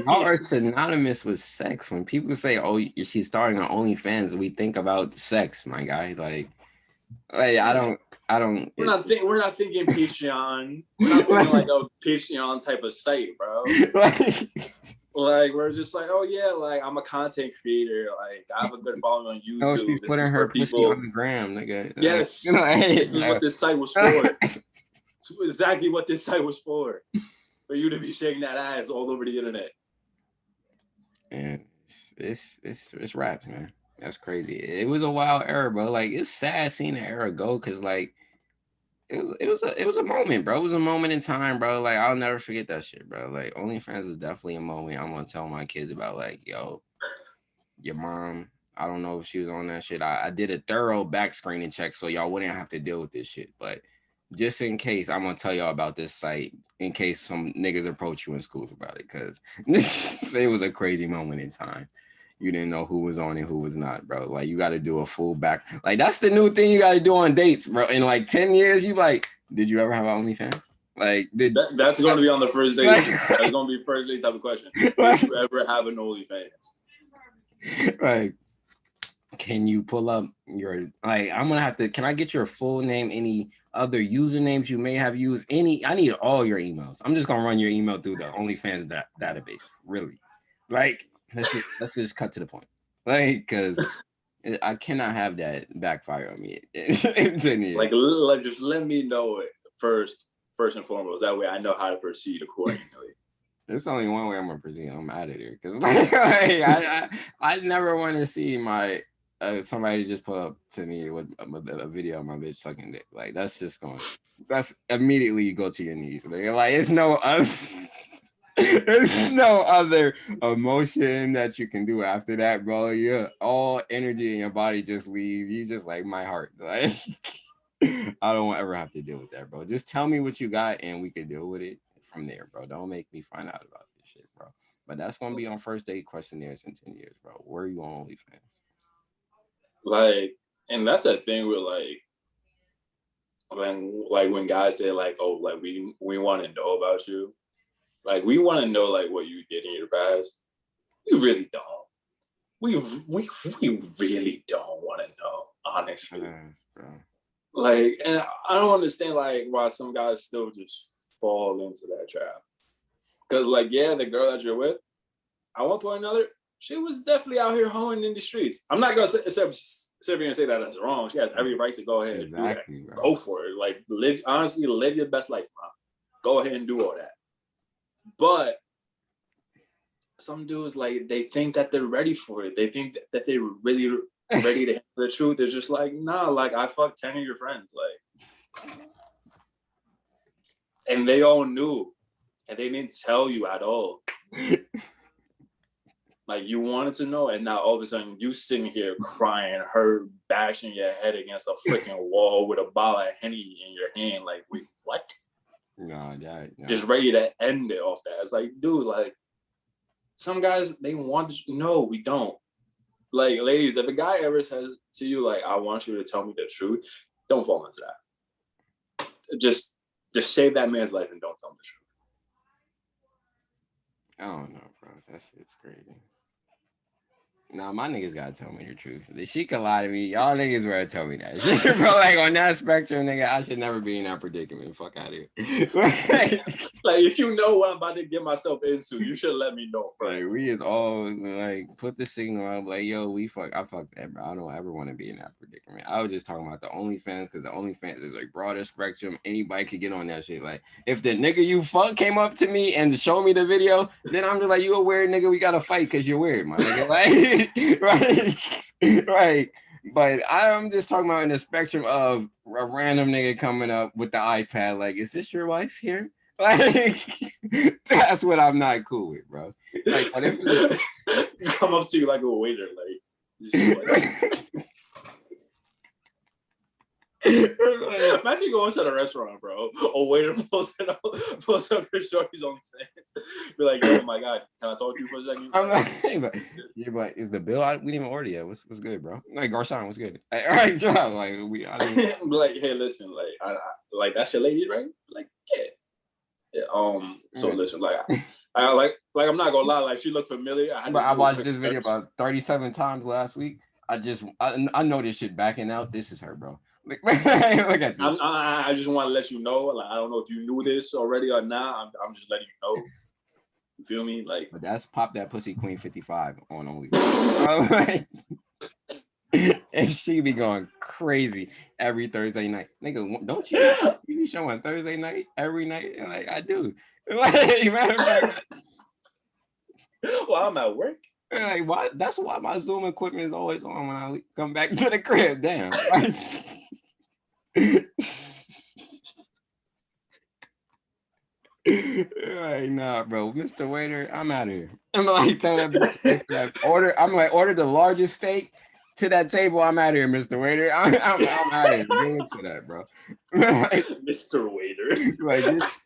y'all are synonymous with sex. When people say, "Oh, she's starting on OnlyFans," we think about sex, my guy. Like I don't. We're not thinking Patreon. We're not thinking like a Patreon type of site, bro. Like we're just like, oh yeah, like I'm a content creator. Like I have a good following on YouTube. Oh, she's putting her pussy on the gram, nigga. Yes, this is what this site was for. It's exactly what this site was for you to be shaking that ass all over the internet. And it's raps, man. That's crazy. It was a wild era, bro. Like it's sad seeing the era go, because like it was a moment, bro. It was a moment in time, bro. Like I'll never forget that shit, bro. Like OnlyFans was definitely a moment I'm gonna tell my kids about. Like, yo, your mom, I don't know if she was on that shit. I did a thorough back screening check so y'all wouldn't have to deal with this shit. But just in case, I'm gonna tell y'all about this site in case some niggas approach you in schools about it, because it was a crazy moment in time. You didn't know who was on and who was not, bro. Like you got to do a full back. Like that's the new thing you got to do on dates, bro. In like 10 years, you like, did you ever have an OnlyFans? Like, that's going to be on the first date. That's going to be first date type of question. Did you ever have an OnlyFans? Like, can you pull up your? Like, I'm gonna have to. Can I get your full name? Any other usernames you may have used? I need all your emails. I'm just gonna run your email through the OnlyFans database. Really, like. Let's just cut to the point, like, because I cannot have that backfire on me. Like, just let me know it first and foremost. That way, I know how to proceed accordingly. There's only one way I'm gonna proceed. I'm out of there, because I never want to see my somebody just pull up to me with a video of my bitch sucking dick. Like that's immediately you go to your knees. Like it's no other. There's no other emotion that you can do after that, bro. You're all energy in your body just leave. You just like my heart. Like I don't ever have to deal with that, bro. Just tell me what you got and we can deal with it from there, bro. Don't make me find out about this shit, bro. But that's gonna be on first date questionnaires in 10 years, bro. Where are you on OnlyFans? Like, and that's the thing with when guys say like, oh, like we want to know about you. Like, we want to know, like, what you did in your past. You really don't. we really don't want to know, honestly. Bro. Like, and I don't understand like why some guys still just fall into that trap. Because like, yeah, the girl that you're with, at one point or another, she was definitely out here hoeing in the streets. I'm not gonna sit here and say that that's wrong. She has every right to go ahead and do that. Bro. Go for it. Like, live your best life, man. Go ahead and do all that. But some dudes, like, they think that they're ready for it. They think that they're really ready to handle the truth. They're just like, nah, like, I fucked 10 of your friends. Like, and they all knew. And they didn't tell you at all. Like, you wanted to know, and now all of a sudden you sitting here crying, her bashing your head against a freaking wall with a bottle of Henny in your hand. Like, wait, what? No. Just ready to end it off that. It's like, dude, like, some guys, they want to. No, we don't. Like, ladies, if a guy ever says to you, like, I want you to tell me the truth, don't fall into that. Just save that man's life and don't tell him the truth. I don't know, bro. That shit's crazy. Nah, my niggas gotta tell me the truth. She could lie to me. Y'all niggas better tell me that. Bro, like, on that spectrum, nigga, I should never be in that predicament. Fuck out of here. Like, if you know what I'm about to get myself into, you should let me know first. Like, we is all like, put the signal up. Like, yo, I fucked that, bro. I don't ever want to be in that predicament. I was just talking about the OnlyFans because the OnlyFans is like broader spectrum. Anybody could get on that shit. Like, if the nigga you fuck came up to me and showed me the video, then I'm just like, you a weird nigga. We gotta fight because you're weird, my nigga. Like, right. But I'm just talking about in the spectrum of a random nigga coming up with the iPad. Like, is this your wife here? Like, that's what I'm not cool with, bro. Like, what if come up to you like a waiter, like. Imagine going to the restaurant, bro. A waiter post up your shorties on fans. Be like, oh my god, can I talk to you for a second? I'm like, but is the bill? We didn't even order yet. What's good, bro? Like, Garcon, what's good? All right, job. Like, like, hey, listen, like, I like, that's your lady, right? Like, yeah. So listen, like, I'm not gonna lie, like, she looked familiar. I watched this video about 37 times last week. I know this shit backing out. This is her, bro. Look at this. I just want to let you know. Like, I don't know if you knew this already or not. I'm just letting you know. You feel me? Like, but that's Pop That Pussy Queen 55 on OnlyFans. And she be going crazy every Thursday night. Nigga, don't you be showing Thursday night every night? And like, I do. Like, matter of fact, well, I'm at work. Like, why? That's why my Zoom equipment is always on when I come back to the crib. Damn. Like, nah, bro. Mr. Waiter, I'm out of here. I'm like, tell that order. I'm like, order the largest steak to that table. I'm out of here, Mr. Waiter. I'm out of here. Give it to that, bro. Like, Mr. Waiter.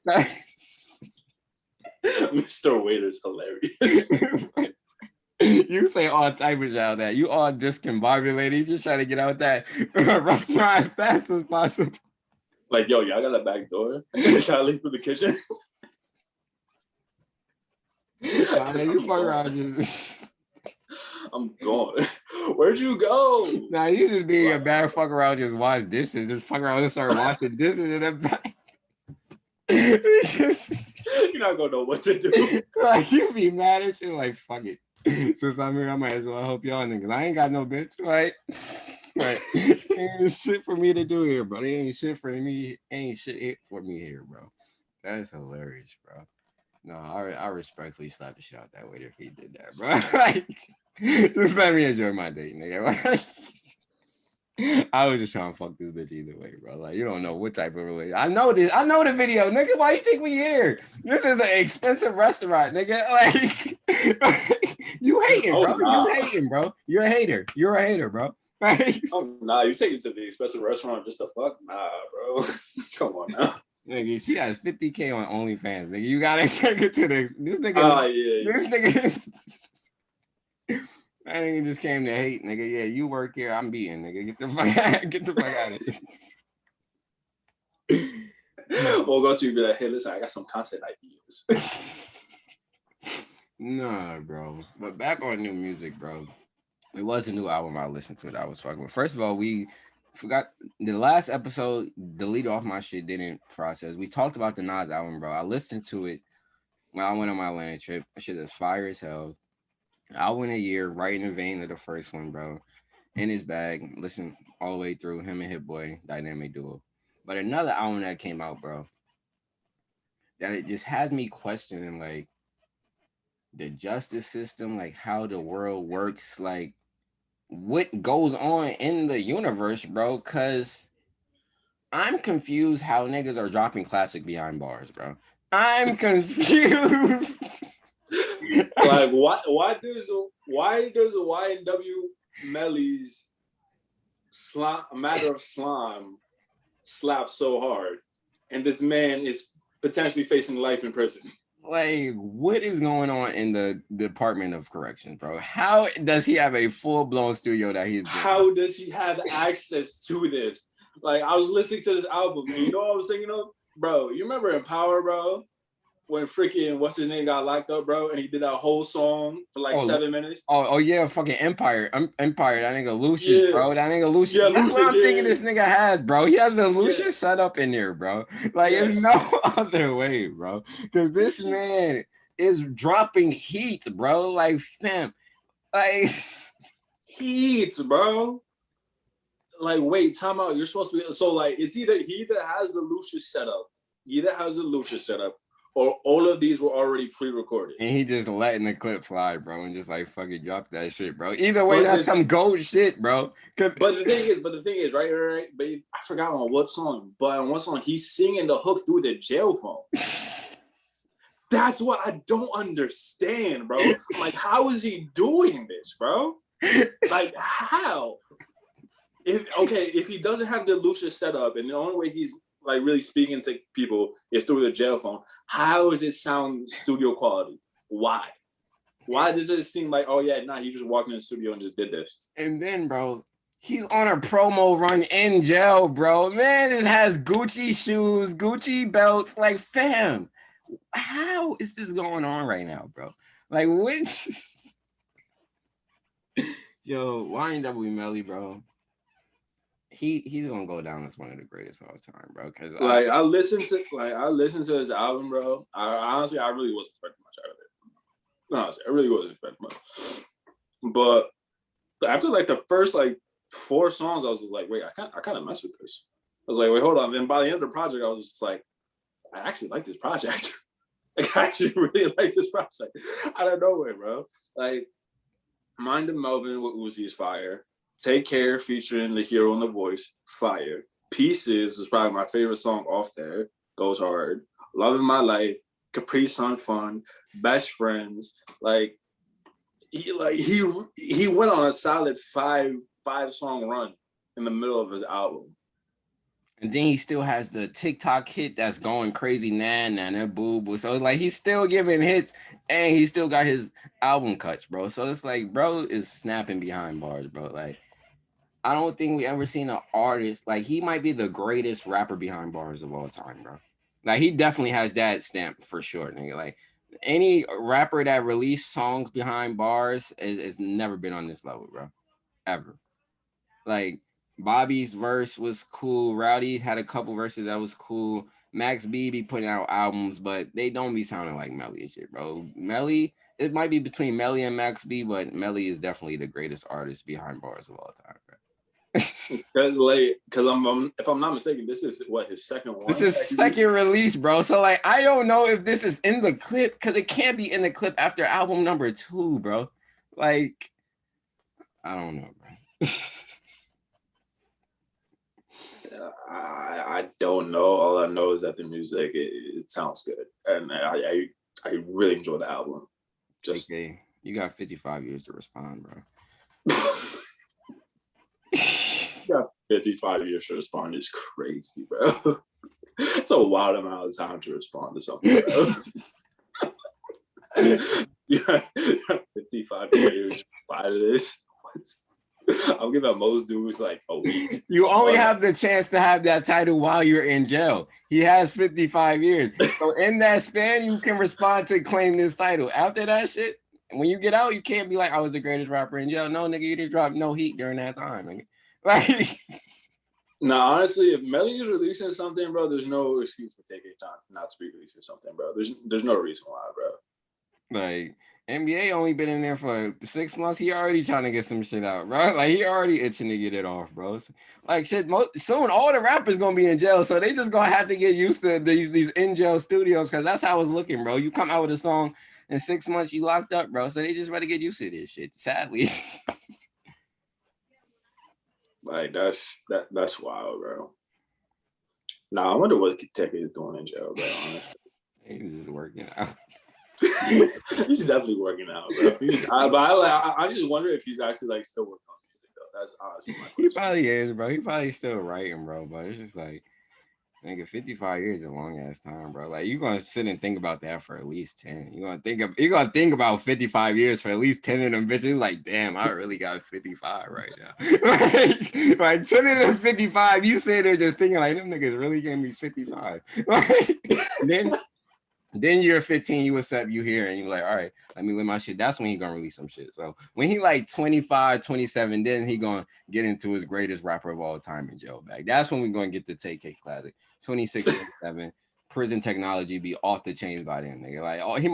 Like, Mr. Waiter's hilarious. You say all type of shit out that. You all discombobulated. You just trying to get out that restaurant as fast as possible. Like, yo, y'all got a back door? Can I leave through the kitchen? You fuck around just... I'm gone. Where'd you go? Nah, you just being a bad fuck around, just wash dishes. Just fuck around and start washing dishes in the back. You're not gonna know what to do. Like, you be mad and shit, like, fuck it. Since I'm here, I might as well help y'all niggas. I ain't got no bitch, right? Right. Ain't shit for me to do here, bro. Ain't shit for me. Ain't shit for me here, bro. That's hilarious, bro. No, I respectfully slap the shit out that waiter if he did that, bro. Like, just let me enjoy my date, nigga. I was just trying to fuck this bitch either way, bro. Like, you don't know what type of relationship. I know this. I know the video, nigga. Why you think we here? This is an expensive restaurant, nigga. Like, you hating, bro. Nah. You hating, bro. You're a hater. You're a hater, bro. Nah, you take it to the expensive restaurant just to fuck? Nah, bro. Come on now. Nigga, she has 50K on OnlyFans, nigga. You gotta take it to this nigga. Yeah. This nigga. That nigga just came to hate, nigga. Yeah, you work here, I'm beating, nigga. Get the fuck out of here. We'll go to you and be like, hey, listen, I got some content ideas. Nah, bro. But back on new music, bro. It was a new album I listened to that I was fucking with. First of all, we forgot the last episode, delete off my shit, didn't process. We talked about the Nas album, bro. I listened to it when I went on my Atlanta trip. That shit is fire as hell. I went a year right in the vein of the first one, bro. In his bag, listen all the way through him and Hit Boy, dynamic duo. But another album that came out, bro, that it just has me questioning like the justice system, like how the world works, like what goes on in the universe, bro. Cause I'm confused how niggas are dropping classic behind bars, bro. I'm confused. Like why does YNW Melly's Matter of Slime slap so hard, and this man is potentially facing life in prison? Like, what is going on in the Department of Corrections, bro? How does he have a full-blown studio that he's doing? How does he have access to this? Like, I was listening to this album, and you know what I was thinking of? Bro, you remember in Power, bro? When freaking what's his name got locked up, bro, and he did that whole song for like 7 minutes. Oh yeah, fucking Empire. Empire, that nigga Lucius, bro. That nigga Lucius. Yeah, that's what I'm thinking this nigga has, bro. He has a Lucius set up in there, bro. Like, there's no other way, bro. Because this man is dropping heat, bro. Like, fam. Like heat, bro. Like, wait, time out. You're supposed to be so like it's either he either has the Lucius setup, or all of these were already pre-recorded. And he just letting the clip fly, bro, and just like fucking drop that shit, bro. Either way, that's some gold shit, bro. But the thing is, right? But I forgot on what song, but on one song, he's singing the hook through the jail phone. That's what I don't understand, bro. Like, how is he doing this, bro? Like, how? If he doesn't have the Lucius set up, and the only way he's like really speaking to people is through the jail phone, how does it sound studio quality? Why does it seem like, oh yeah, nah, he just walked in the studio and just did this? And then, bro, he's on a promo run in jail, bro. Man, it has Gucci shoes, Gucci belts. Like, fam, how is this going on right now, bro? Like, which yo, YNW Melly, bro. He's gonna go down as one of the greatest of all time, bro. Because like I listened to his album, bro. I really wasn't expecting much out of it. Honestly, I really wasn't expecting much. But after like the first like 4 songs, I was like, wait, I kind of mess with this. I was like, wait, hold on. Then by the end of the project, I was just like, I actually like this project. Like, I actually really like this project. Out of nowhere, bro. Like, Mind of Melvin with Uzi's fire. Take Care featuring the hero and the voice, fire. Pieces is probably my favorite song off there, goes hard. Loving My Life, Capri Sun Fun, Best Friends. Like he went on a solid five song run in the middle of his album. And then he still has the TikTok hit that's going crazy, nah, boo boo. So it's like he's still giving hits, and he still got his album cuts, bro. So it's like, bro is snapping behind bars, bro. Like, I don't think we ever seen an artist like he might be the greatest rapper behind bars of all time, bro. Like, he definitely has that stamp for sure, nigga. Like, any rapper that released songs behind bars has never been on this level, bro, ever. Like, Bobby's verse was cool. Rowdy had a couple verses that was cool. Max B be putting out albums, but they don't be sounding like Melly and shit, bro. Melly, it might be between Melly and Max B, but Melly is definitely the greatest artist behind bars of all time, bro. Because if I'm not mistaken, this is what, his second one? This is second release, bro. So like, I don't know if this is in the clip, because it can't be in the clip after album number 2, bro. Like, I don't know, bro. I don't know. All I know is that the music, it sounds good, and I really enjoy the album. Just okay, you got 55 years to respond, bro. You got 55 years to respond is crazy, bro. It's a wild amount of time to respond to something, bro. You got 55 years by this. What? I'll give out most dudes like a week. You only have the chance to have that title while you're in jail. He has 55 years. So in that span, you can respond to claim this title. After that shit, when you get out, you can't be like, I was the greatest rapper in jail. No, nigga, you didn't drop no heat during that time, nigga. Like, nah, honestly, if Melly is releasing something, bro, there's no excuse for taking time not to be releasing something, bro. There's no reason why, bro. Like, NBA only been in there for 6 months. He already trying to get some shit out, bro. Like, he already itching to get it off, bro. Like, shit, soon all the rappers gonna be in jail, so they just gonna have to get used to these in jail studios, because that's how it's looking, bro. You come out with a song in 6 months, you locked up, bro. So they just better get used to this shit, sadly. Like, that's wild, bro. Nah, I wonder what Kd is doing in jail, bro, honestly. He's just working out. He's definitely working out, bro. I just wonder if he's actually like still working on music though. That's honestly my question. He probably is, bro. He probably still writing, bro. But it's just like, nigga, 55 years is a long ass time, bro. Like, you're gonna sit and think about that for at least 10. You're gonna think about 55 years for at least 10 of them bitches. Like, damn, I really got 55 right now. like 10 of them 55, you sit there just thinking like, them niggas really gave me 55. Then you're 15, you accept you here, and you're like, all right, let me live my shit. That's when he gonna release some shit. So when he like 25, 27, then he gonna get into his greatest rapper of all time in jail bag. That's when we're gonna get the TK Classic. 26, 27, prison technology be off the chains by then, nigga. Like, oh, he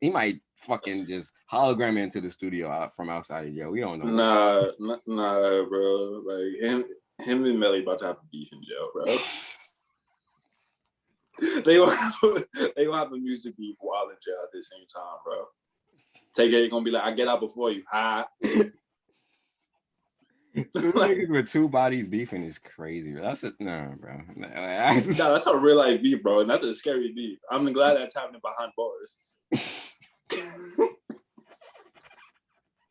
might fucking just hologram into the studio from outside of jail. We don't know. Nah, bro. Like him and Melly about to have a beef in jail, bro. They gonna have a music beef while in jail at the same time, bro. TK gonna be like, I get out before you. Hi. Two niggas with two bodies beefing is crazy. That's it. Nah, bro. No, that's a real life beef, bro, and that's a scary beef. I'm glad that's happening behind bars.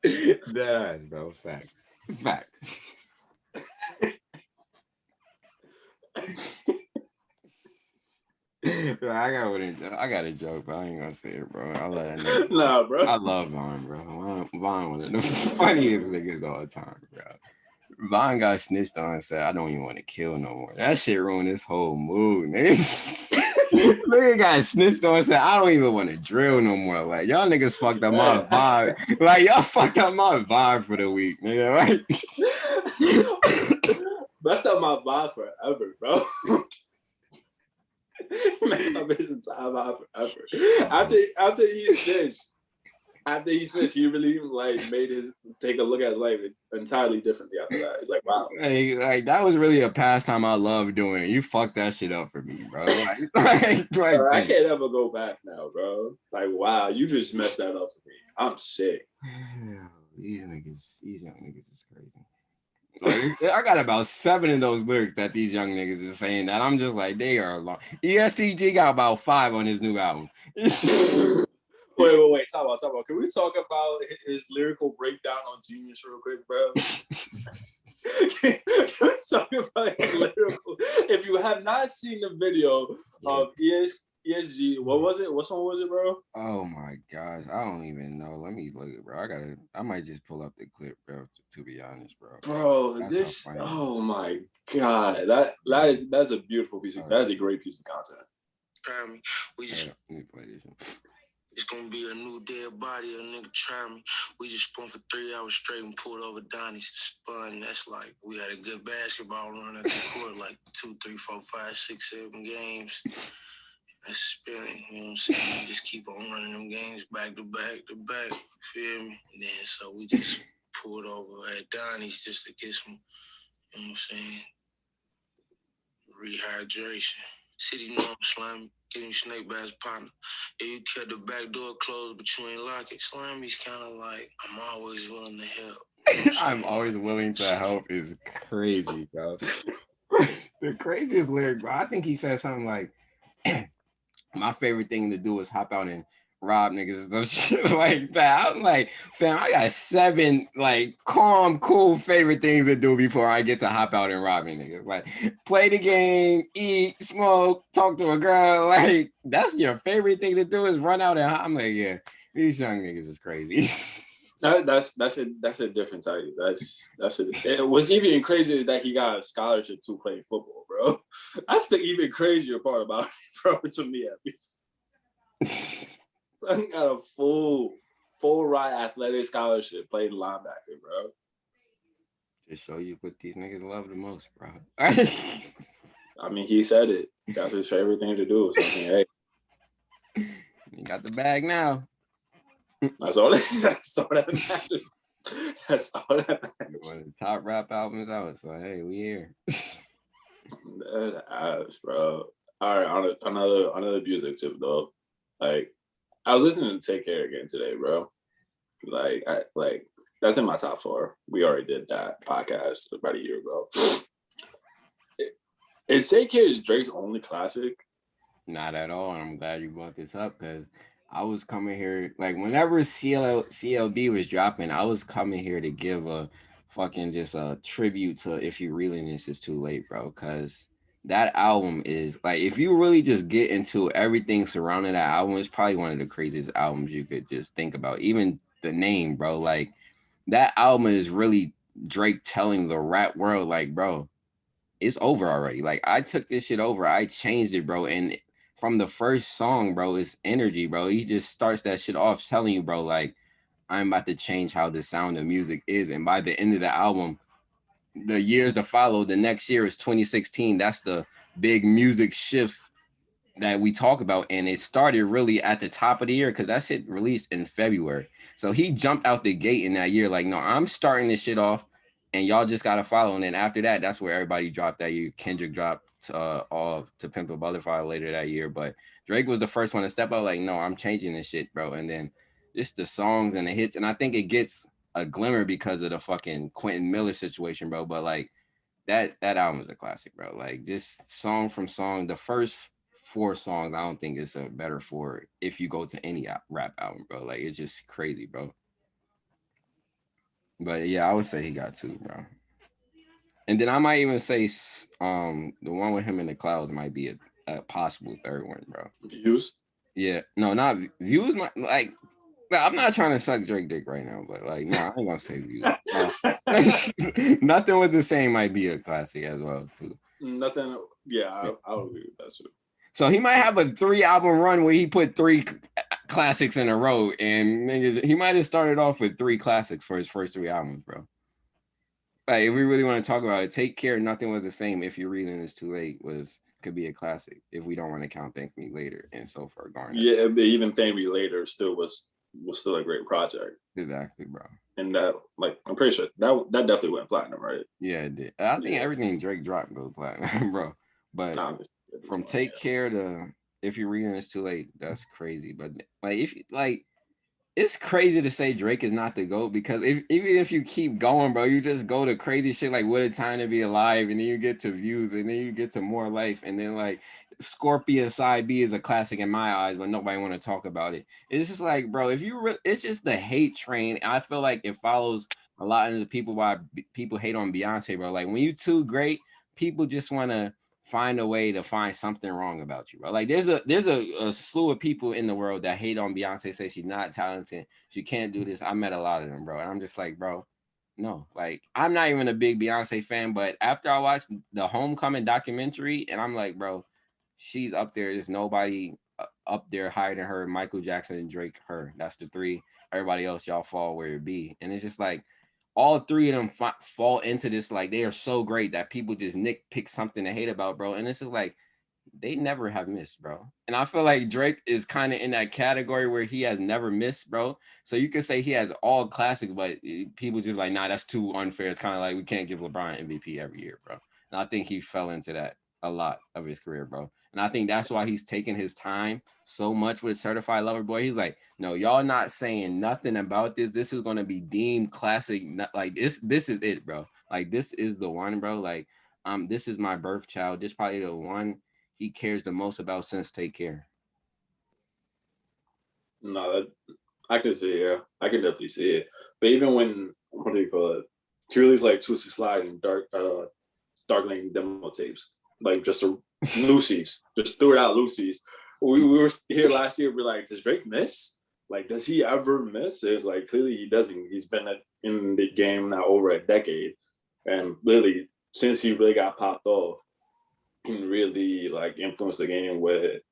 That, bro. Facts. I got a joke, but I ain't gonna say it, bro. Nah, bro. I love Vaughn, bro. Vaughn one of the funniest niggas all the time, bro. Vaughn got snitched on and said, I don't even want to kill no more. That shit ruined his whole mood, nigga. Nigga got snitched on and said, I don't even want to drill no more. Like, y'all niggas fucked up my vibe. Like, y'all fucked up my vibe for the week, nigga. Like, messed up my vibe forever, bro. Messed up his entire vibe forever. After he snitched, he really like made his take a look at his life entirely differently after that. It's like, wow. Like that was really a pastime I love doing. You fucked that shit up for me, bro. Bro, I can't ever go back now, bro. Like, wow, you just messed that up for me. I'm sick. These young niggas is crazy. Like, I got about 7 of those lyrics that these young niggas is saying that I'm just like, they are long. ESTG got about 5 on his new album. Wait. Talk about. Can we talk about his lyrical breakdown on Genius real quick, bro? Can we talk about his lyrical? If you have not seen the video of ESG, what song was it, bro? Oh my gosh, I don't even know. Let me look it, bro. I might just pull up the clip, bro, to be honest, bro. Bro, oh my god. That's a beautiful piece of that's a great piece of content. We just let me play this. It's gonna be a new dead body, a nigga try me. We just spun for 3 hours straight and pulled over Donnie's spun. That's like we had a good basketball run at the court, like 2, 3, 4, 5, 6, 7 games. That's spinning, you know what I'm saying? We just keep on running them games back to back, feel me? And then so we just pulled over at Donnie's just to get some, you know what I'm saying, rehydration. City norm slime, getting you snake bass partner. Yeah, you kept the back door closed, but you ain't lock it. Slimey's kind of like, I'm always willing to help. You know I'm always willing to help is crazy, bro. The craziest lyric, bro. I think he said something like, my favorite thing to do is hop out and rob niggas and some shit like that. I'm like, fam, I got 7 like calm, cool favorite things to do before I get to hop out and rob niggas. Like, play the game, eat, smoke, talk to a girl. Like, that's your favorite thing to do is run out and I'm like, yeah, these young niggas is crazy. That's a different type. It was even crazier that he got a scholarship to play football, bro. That's the even crazier part about it, bro, to me at least. I got a full full ride athletic scholarship, played linebacker, bro. Just show you what these niggas love the most, bro. I mean, he said it. That's his favorite thing to do. So I mean, hey, You got the bag now. that's all that matters. That's all that matters. One of the top rap albums out. So hey, we here. That ass, bro. All right, on another music tip though. Like, I was listening to Take Care again today, bro. Like, that's in my top 4. We already did that podcast about a year ago. Is Take Care Drake's only classic? Not at all. I'm glad you brought this up because I was coming here, like, whenever CLB was dropping, I was coming here to give a fucking just a tribute to If You Really This Is Too Late, bro. Because that album is, like, if you really just get into everything surrounding that album, it's probably one of the craziest albums you could just think about. Even the name, bro. Like, that album is really Drake telling the rap world, like, bro, it's over already. Like, I took this shit over. I changed it, bro. And from the first song, bro, it's energy, bro. He just starts that shit off telling you, bro, like, I'm about to change how the sound of music is. And by the end of the album, the years to follow, the next year is 2016. That's the big music shift that we talk about. And it started really at the top of the year because that shit released in February. So he jumped out the gate in that year, like, no, I'm starting this shit off and y'all just got to follow. And then after that, that's where everybody dropped that year. Kendrick dropped off To Pimp a Butterfly later that year. But Drake was the first one to step out like, no, I'm changing this shit, bro. And then just the songs and the hits. And I think it gets a glimmer because of the fucking Quentin Miller situation, bro. But like that album is a classic, bro. Like just song from song, the first 4 songs, I don't think it's a better 4 if you go to any rap album, bro. Like it's just crazy, bro. But yeah, I would say he got 2, bro. And then I might even say the one with him in the clouds might be a possible 3rd one, bro. Views? Yeah, no, not Views. Like, I'm not trying to suck Drake dick right now, but like, no, I ain't gonna say Views. Nothing Was the Same might be a classic as well too. Nothing. Yeah, I'll agree with that too. So he might have a 3-album run where he put 3 classics in a row, and niggas, he might have started off with 3 classics for his first 3 albums, bro. Like, if we really want to talk about it, Take Care, Nothing Was the Same, If You're Reading This Too Late could be a classic if we don't want to count Thank Me Later and So Far Gone. Yeah, but even Thank Me Later still was still a great project. Exactly, bro. And that, like, I'm pretty sure that definitely went platinum, right? Yeah, it did. I think everything Drake dropped goes platinum, bro. But from Take Care to If You're Reading This Too Late, that's crazy. But like, it's crazy to say Drake is not the GOAT because even if you keep going, bro, you just go to crazy shit like What a Time to Be Alive, and then you get to Views, and then you get to More Life, and then like Scorpion Side B is a classic in my eyes, but nobody want to talk about it. It's just like, bro, it's just the hate train. I feel like it follows a lot of the people why people hate on Beyonce, bro. Like when you too great, people just want to find a way to find something wrong about you, bro. Like there's a slew of people in the world that hate on Beyonce, say she's not talented, she can't do this. I met a lot of them, bro. And I'm just like, bro, no, like I'm not even a big Beyonce fan, but after I watched the Homecoming documentary, and I'm like, bro, she's up there. There's nobody up there higher than her. Michael Jackson and Drake, her. That's the 3. Everybody else, y'all fall where it be. And it's just like, all 3 of them fall into this, like they are so great that people just pick something to hate about, bro. And this is like, they never have missed, bro. And I feel like Drake is kind of in that category where he has never missed, bro. So you could say he has all classics, but people just like, nah, that's too unfair. It's kind of like we can't give LeBron MVP every year, bro. And I think he fell into that a lot of his career, bro. And I think that's why he's taking his time so much with Certified Lover Boy. He's like, no, y'all not saying nothing about this. This is going to be deemed classic. Like this is it, bro. Like this is the one, bro. Like, this is my birth child. This probably the one he cares the most about since Take Care. No, I can see it. Yeah. I can definitely see it. But even when, what do you call it? He released like Twisted Slide and Dark Lane demo tapes. Like just Lucy's, just threw it out Lucy's. We were here last year. We're like, does Drake miss? Like, does he ever miss? It's like clearly he doesn't. He's been in the game now over a decade, and really since he really got popped off, he really like influenced the game with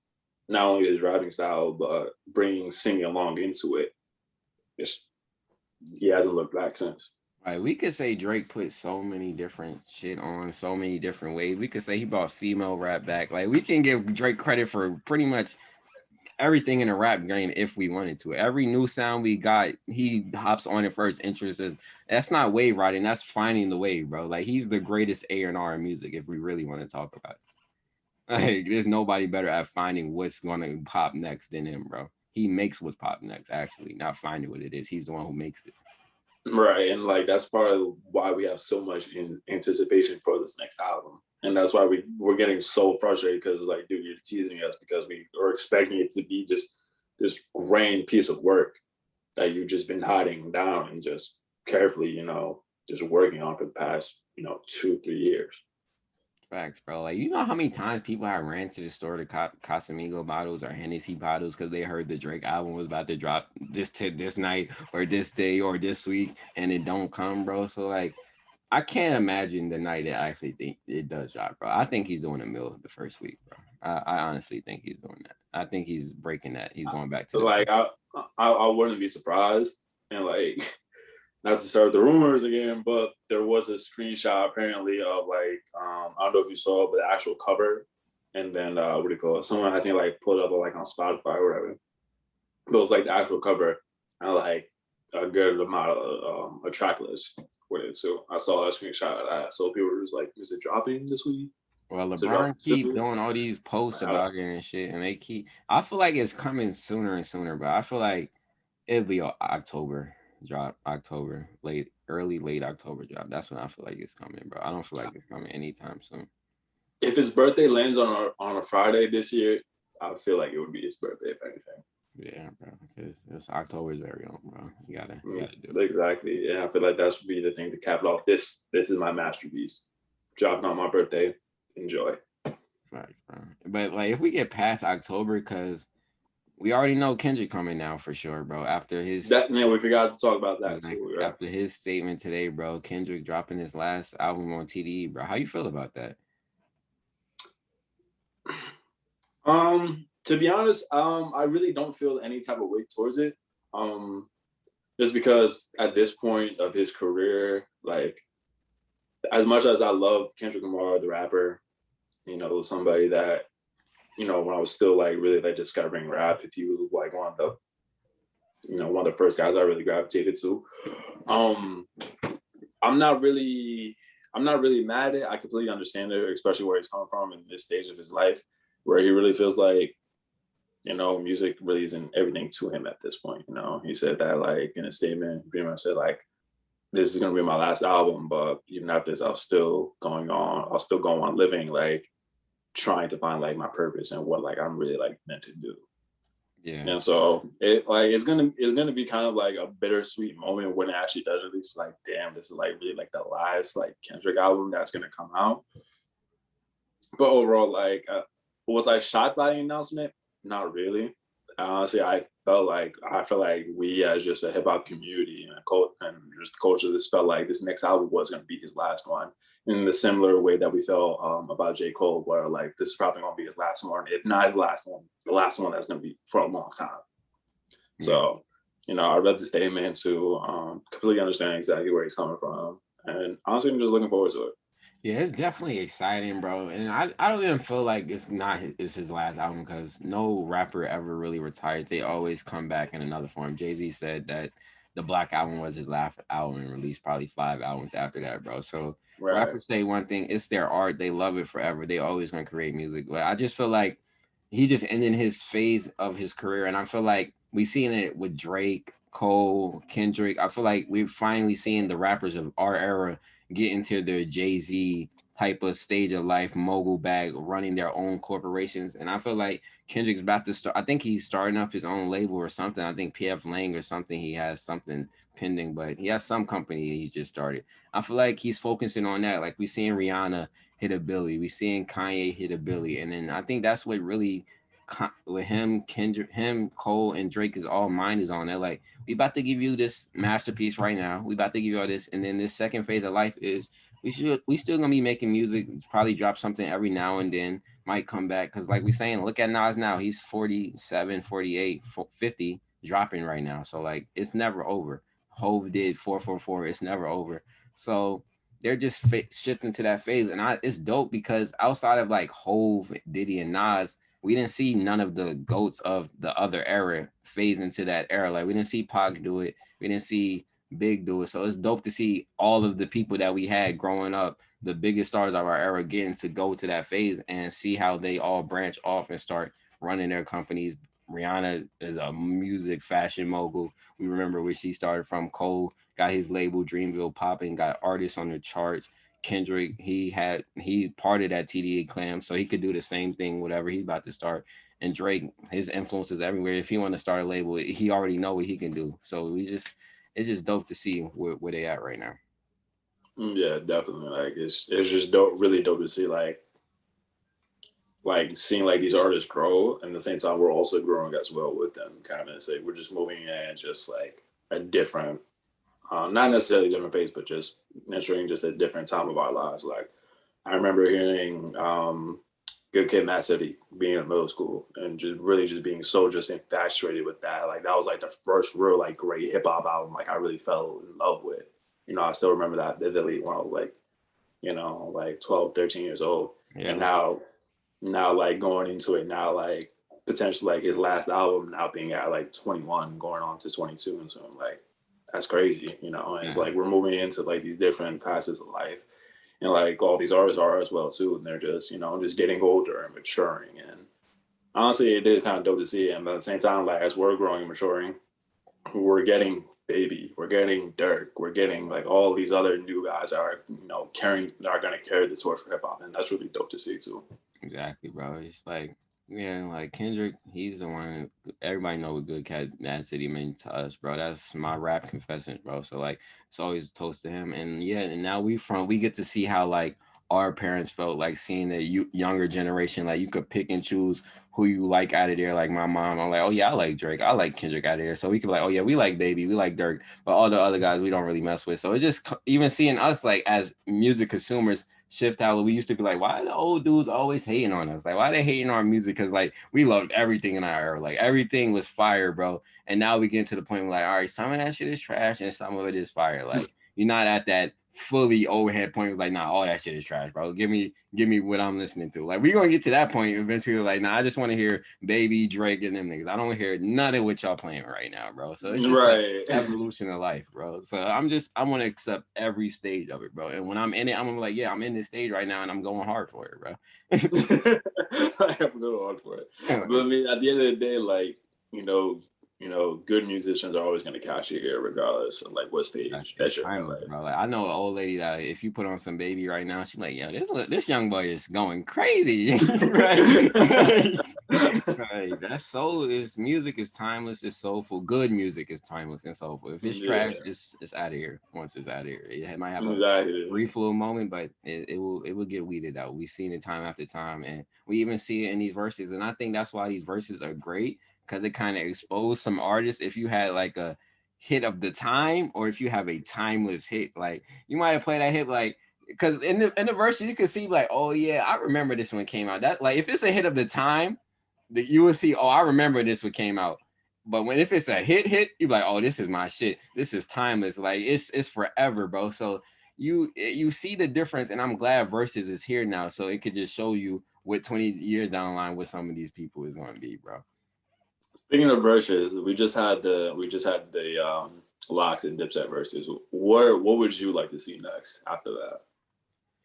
not only his rapping style but bringing singing along into it. he hasn't looked back since. Like we could say Drake put so many different shit on so many different ways. We could say he brought female rap back. Like we can give Drake credit for pretty much everything in the rap game if we wanted to. Every new sound we got, he hops on it first interest. That's not wave riding, that's finding the wave, bro. Like he's the greatest A&R in music if we really want to talk about it. Like there's nobody better at finding what's gonna pop next than him, bro. He makes what's pop next, actually, not finding what it is. He's the one who makes it. Right, and like that's part of why we have so much in anticipation for this next album, and that's why we're getting so frustrated because like, dude, you're teasing us because we are expecting it to be just this grand piece of work that you've just been hiding down and just carefully, just working on for the past, 2-3 years. Facts, bro. Like, you know how many times people have ran to the store to cop Casamigo bottles or Hennessy bottles because they heard the Drake album was about to drop this night or this day or this week, and it don't come, bro. So like, I can't imagine the night that I actually think it does drop, bro. I think he's doing a mill the first week, bro. I honestly think he's doing that. I think he's breaking that. He's going back to like I wouldn't be surprised, and like. Not to start the rumors again, but there was a screenshot apparently of like I don't know if you saw, but the actual cover, and then what do you call it? Someone I think like pulled it up like on Spotify or whatever. But it was like the actual cover and like a good amount of a track list with it. So I saw a screenshot of that. So people were just like, "Is it dropping this week?" Well, LeBron keep doing all these posts about it and shit, and they keep. I feel like it's coming sooner and sooner, but I feel like it'll be October. Drop October, late October drop. That's when I feel like it's coming, bro. I don't feel like it's coming anytime soon. If his birthday lands on a Friday this year, I feel like it would be his birthday, if anything. Yeah, bro. Because it's October's very own, bro. You gotta do it. Exactly. Yeah, I feel like that should be the thing to cap it off. This is my masterpiece. Dropping on my birthday. Enjoy. Right, bro. But like, if we get past October, because we already know Kendrick coming now for sure, bro. After his we forgot to talk about that too. Right? After his statement today, bro, Kendrick dropping his last album on TDE, bro. How you feel about that? To be honest, I really don't feel any type of weight towards it. Just because at this point of his career, like as much as I love Kendrick Lamar, the rapper, somebody that. When I was still like really like discovering rap, if he was like one of the first guys I really gravitated to. I'm not really mad at it. I completely understand it, especially where he's coming from in this stage of his life, where he really feels like, music really isn't everything to him at this point. He said that like in a statement, pretty much said like, this is gonna be my last album, but even after this, I'll still go on living like trying to find like my purpose and what like I'm really like meant to do. Yeah. And so it's gonna be kind of like a bittersweet moment when it actually does release. Like, damn, this is like really like the last like Kendrick album that's gonna come out. But overall, like, was I shocked by the announcement? Not really. Honestly, I felt like we as just a hip hop community and just the culture just felt like this next album was gonna be his last one. In the similar way that we felt about J. Cole, where like this is probably gonna be his last one, if not his last one, the last one that's gonna be for a long time. Yeah. So, I read the statement to completely understand exactly where he's coming from, and honestly, I'm just looking forward to it. Yeah, it's definitely exciting, bro. And I don't even feel like it's his last album because no rapper ever really retires. They always come back in another form. Jay-Z said that the Black Album was his last album and released probably 5 albums after that, bro. So rappers say one thing, it's their art. They love it forever. They always going to create music. But I just feel like he just ended his phase of his career. And I feel like we seen it with Drake, Cole, Kendrick. I feel like we're finally seeing the rappers of our era get into their Jay-Z type of stage of life, mogul bag, running their own corporations. And I feel like Kendrick's about to start. I think he's starting up his own label or something. I think PF Lang or something. He has something pending, but he has some company he just started. I feel like he's focusing on that. Like we seeing Rihanna hit a Billy, we seeing Kanye hit a Billy, and then I think that's what really with him, Kendrick, Cole, and Drake is all mind is on. They're like, we about to give you this masterpiece right now. We about to give you all this, and then this second phase of life is we still gonna be making music. Probably drop something every now and then. Might come back because like we saying, look at Nas now. He's 47, 48, 50. dropping right now. So like it's never over. Hove did 444. It's never over. So they're just shifting to that phase, and it's dope because outside of like Hove, Diddy, and Nas, we didn't see none of the goats of the other era phase into that era. Like we didn't see Pac do it. We didn't see Big do it. So it's dope to see all of the people that we had growing up, the biggest stars of our era, getting to go to that phase and see how they all branch off and start running their companies. Rihanna is a music fashion mogul. We remember where she started from. Cole got his label Dreamville popping, got artists on the charts. Kendrick, he parted at TDA Clam, so he could do the same thing, whatever he's about to start. And Drake, his influence is everywhere. If he want to start a label, he already know what he can do. So it's just dope to see where they at right now. Yeah, definitely. Like it's just dope, really dope to see like seeing like these artists grow, and at the same time we're also growing as well with them. Kind of say we're just moving in just like a different, not necessarily a different pace, but just entering just a different time of our lives. Like I remember hearing Good Kid, Mad City being in middle school and just really just being so just infatuated with that. Like that was like the first real like great hip hop album like I really fell in love with. You know, I still remember that vividly when I was like, you know, like 12, 13 years old. Yeah. And now like going into it now, like potentially like his last album now being at like 21, going on to 22 and so like that's crazy, you know. And it's like we're moving into like these different facets of life. And like all these artists are as well too. And they're just, you know, just getting older and maturing. And honestly, it is kind of dope to see. And at the same time, like as we're growing and maturing, we're getting Baby, we're getting Dirk, we're getting like all these other new guys that are, you know, are going to carry the torch for hip hop. And that's really dope to see too. Exactly, bro. It's like, yeah, like Kendrick, he's the one. Everybody know what Good Cat, Mad City meant to us, bro. That's my rap confession, bro. So like, it's always a toast to him. And yeah, and now we get to see how like our parents felt like seeing the younger generation. Like you could pick and choose who you like out of there. Like my mom, I'm like, oh yeah, I like Drake, I like Kendrick out of there. So we could be like, oh yeah, we like Baby, we like Dirk, but all the other guys we don't really mess with. So it's just even seeing us like as music consumers shift how we used to be like, why are the old dudes always hating on us? Like, why are they hating on our music? Because like we loved everything in our era. Like everything was fire, bro. And now we get to the point where like, all right, some of that shit is trash and some of it is fire. Like you're not at that fully overhead point. It was like, nah, all that shit is trash, bro. Give me what I'm listening to. Like we're gonna get to that point eventually. Like, nah, I just want to hear Baby, Drake, and them niggas. I don't want to hear none of what y'all playing right now, bro. So it's just right. like evolution of life, bro. So I want to accept every stage of it, bro. And when I'm in it, I'm gonna be like, yeah, I'm in this stage right now, and I'm going hard for it, bro. I have to go hard for it. But I mean, at the end of the day, like you know, good musicians are always going to catch your ear regardless of like what stage that you're in. Like, bro. Like I know an old lady that if you put on some Baby right now, she's like, yo, this young boy is going crazy. Right? Right. That's soul. Is music is timeless. It's soulful. Good music is timeless and soulful. If it's trash, it's out of here. Once it's out of here, it might have a brief little moment, but it will get weeded out. We've seen it time after time, and we even see it in these verses. And I think that's why these verses are great, because it kind of exposed some artists. If you had like a hit of the time, or if you have a timeless hit, like you might have played that hit like, because in the verses you can see like, oh yeah, I remember this one came out. That like if it's a hit of the time, that you will see, oh, I remember this one came out. But if it's a hit, you're like, oh, this is my shit. This is timeless. Like it's forever, bro. So you see the difference, and I'm glad Versus is here now, so it could just show you what 20 years down the line what some of these people is going to be, bro. Speaking of verses, we just had the Locks and Dipset verses. What would you like to see next after that,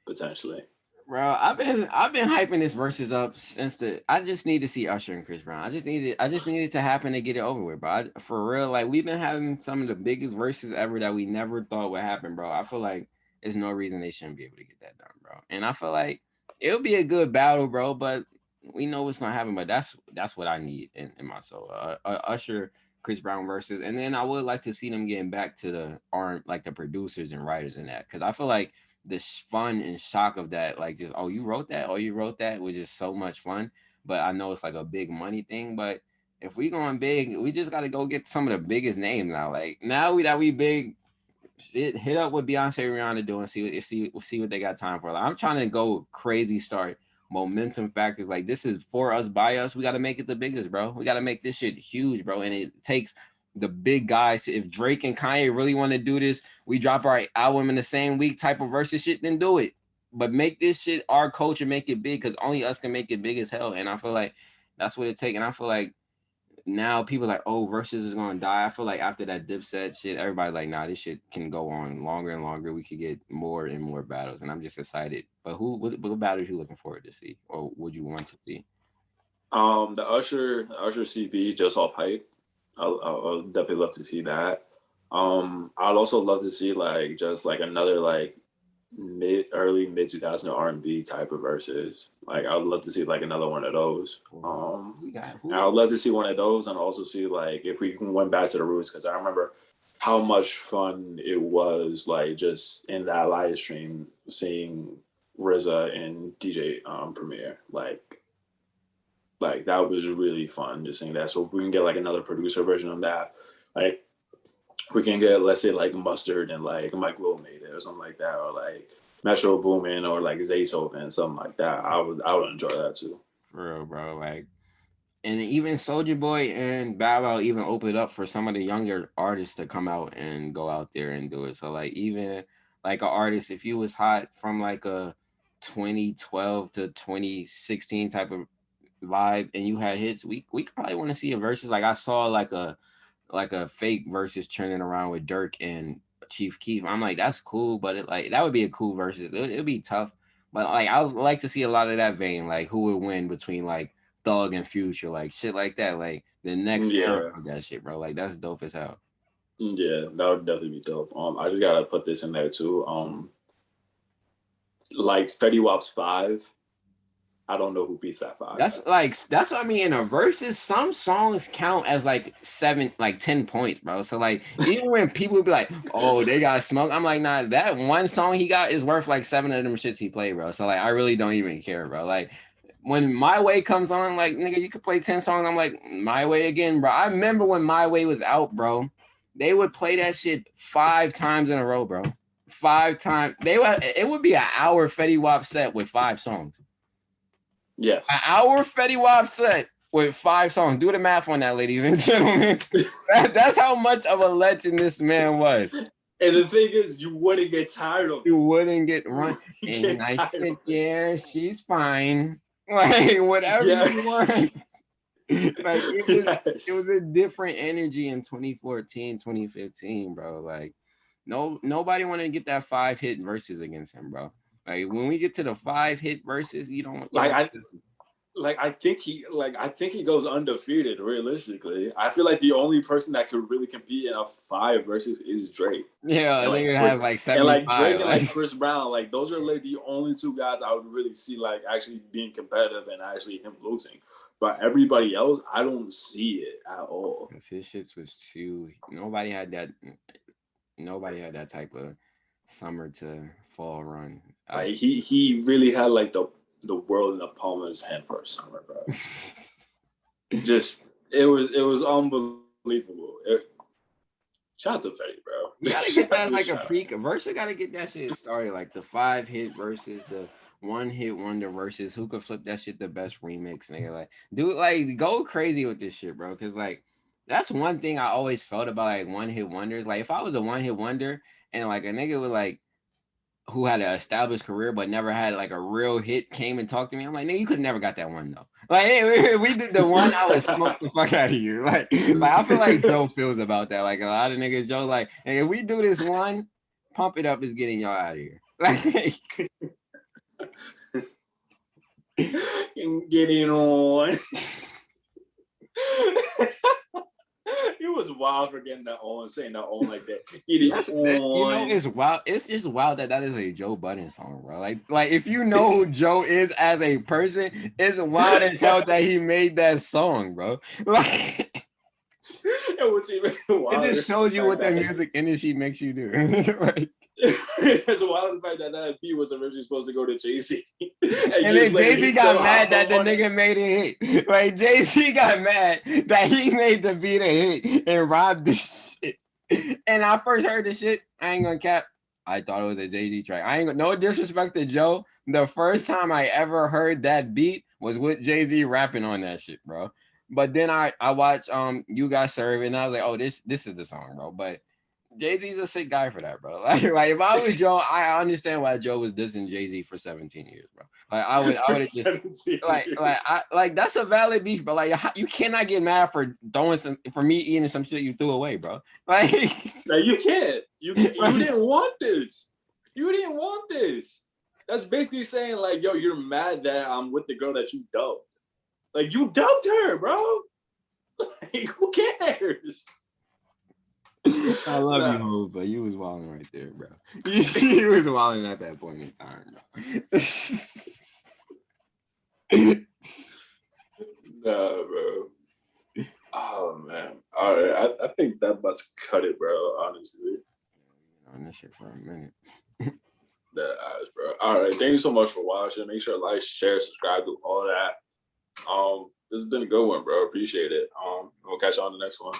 potentially? Bro, I've been hyping this verses up since I just need to see Usher and Chris Brown. I just needed it to happen to get it over with, bro. For real, like we've been having some of the biggest verses ever that we never thought would happen, bro. I feel like there's no reason they shouldn't be able to get that done, bro. And I feel like it'll be a good battle, bro. But we know what's gonna happen. But that's what I need in my soul. Usher, Chris Brown versus, and then I would like to see them getting back to the producers and writers in that, because I feel like the fun and shock of that, like just, oh, you wrote that, was just so much fun. But I know it's like a big money thing, but if we going big, we just got to go get some of the biggest names now. Like now that we big, hit up what Beyonce, Rihanna doing, see what they got time for. Like, I'm trying to go crazy, start momentum factors. Like, this is for us, by us. We got to make it the biggest, bro. We got to make this shit huge, bro. And it takes the big guys. If Drake and Kanye really want to do this, we drop our album in the same week type of versus shit, then do it. But make this shit our culture, make it big, because only us can make it big as hell. And I feel like that's what it takes. And I feel like now people like, oh, versus is gonna die. I feel like after that Dipset shit, everybody like, nah, this shit can go on longer and longer. We could get more and more battles, and I'm just excited. But what battles you looking forward to see, or would you want to see? The Usher CP just off hype. I'll definitely love to see that. I'd also love to see like just like another like early mid 2000 R&B type of verses. Like I would love to see like another one of those. I would love to see one of those, and also see like if we can went back to the roots, because I remember how much fun it was like just in that live stream seeing RZA and DJ Premier. Like that was really fun just seeing that. So if we can get like another producer version of that, like we can get, let's say, like Mustard and like Mike Will made it or something like that, or like Metro Boomin or like Zaytoven, something like that. I would enjoy that too. For real, bro. Like, and even Soulja Boy and Bow Wow even opened up for some of the younger artists to come out and go out there and do it. So like even like an artist, if you was hot from like a 2012 to 2016 type of vibe and you had hits, we could probably want to see a versus. Like I saw like a fake versus trending around with Dirk and Chief Keef. I'm like, that's cool, but it like that would be a cool versus. It'd be tough, but like I would like to see a lot of that vein, like who would win between like Thug and Future, like shit like that, like the next era of that shit, bro. Like that's dope as hell. Yeah, that would definitely be dope. I just gotta put this in there too. Like Fetty Wap's 5. I don't know who beats that 5. That's what I mean. In a versus, some songs count as like 10 points, bro. So like even when people be like, oh, they got smoke, I'm like, nah, that one song he got is worth like 7 of them shits he played, bro. So like I really don't even care, bro. Like when My Way comes on, like nigga, you could play 10 songs. I'm like, My Way again, bro. I remember when My Way was out, bro. They would play that shit 5 times in a row, bro. 5 times. It would be an hour Fetty Wap set with 5 songs. Yes. An hour Fetty Wap set with 5 songs. Do the math on that, ladies and gentlemen. That's how much of a legend this man was. And the thing is, you wouldn't get tired of it. You wouldn't get run. And I said, yeah, she's fine. Like, whatever you want. Like, it was a different energy in 2014, 2015, bro. Like, nobody wanted to get that 5-hit verses against him, bro. Like when we get to the 5-hit verses, you don't I think he goes undefeated. Realistically, I feel like the only person that could really compete in a 5 versus is Drake. Yeah, I think it has like 75. And like Drake and like Chris Brown, like those are like the only 2 guys I would really see like actually being competitive and actually him losing. But everybody else, I don't see it at all. His shits was too. Nobody had that type of summer to fall run. Like he really had like the world in the palm of his hand for a summer, bro. Just it was unbelievable. Shout out to Fetty, bro. You gotta get that like a verse. You gotta get that shit started, like the 5-hit versus the 1-hit wonder versus who could flip that shit the best remix, nigga. Like, dude, like go crazy with this shit, bro. Cause like that's one thing I always felt about like 1-hit wonders. Like if I was a 1-hit wonder and like a nigga with like who had an established career but never had like a real hit came and talked to me, I'm like, nigga, you could never got that one though. Like, hey, we did the one, I would smoke the fuck out of you. Like I feel like Joe feels about that. Like a lot of niggas, Joe, like, hey, if we do this one, Pump It Up is getting y'all out of here. Like, getting on. It was wild for getting that on, saying that on like that. It's wild. It's just wild that is a Joe Budden song, bro. Like if you know who Joe is as a person, it's wild as hell that he made that song, bro. Like it was even wild. It just shows you what the music industry makes you do. Like, it's wild the fact that beat was originally supposed to go to Jay-Z. And then Jay-Z got mad that the nigga made a hit. Like Jay-Z got mad that he made the beat a hit and robbed this shit. And I first heard the shit, I ain't gonna cap. I thought it was a Jay-Z track. I ain't gonna, no disrespect to Joe, the first time I ever heard that beat was with Jay-Z rapping on that shit, bro. But then I watched You Got Served, and I was like, oh, this is the song, bro. But Jay-Z's a sick guy for that, bro. Like if I was Joe, I understand why Joe was dissing Jay-Z for 17 years, bro. Like I would have just like that's a valid beef, but like you cannot get mad for me eating some shit you threw away, bro. Like no, you can't. You didn't want this. You didn't want this. That's basically saying like, yo, you're mad that I'm with the girl that you dubbed. Like you dubbed her, bro. Like who cares? I love you, Ho, but you was wilding right there, bro. You was wilding at that point in time, bro. Nah, bro. Oh man. All right. I think that about to cut it, bro. Honestly. On this shit for a minute. That eyes, bro. All right. Thank you so much for watching. Make sure to like, share, subscribe, do all that. This has been a good one, bro. Appreciate it. We'll catch you on the next one.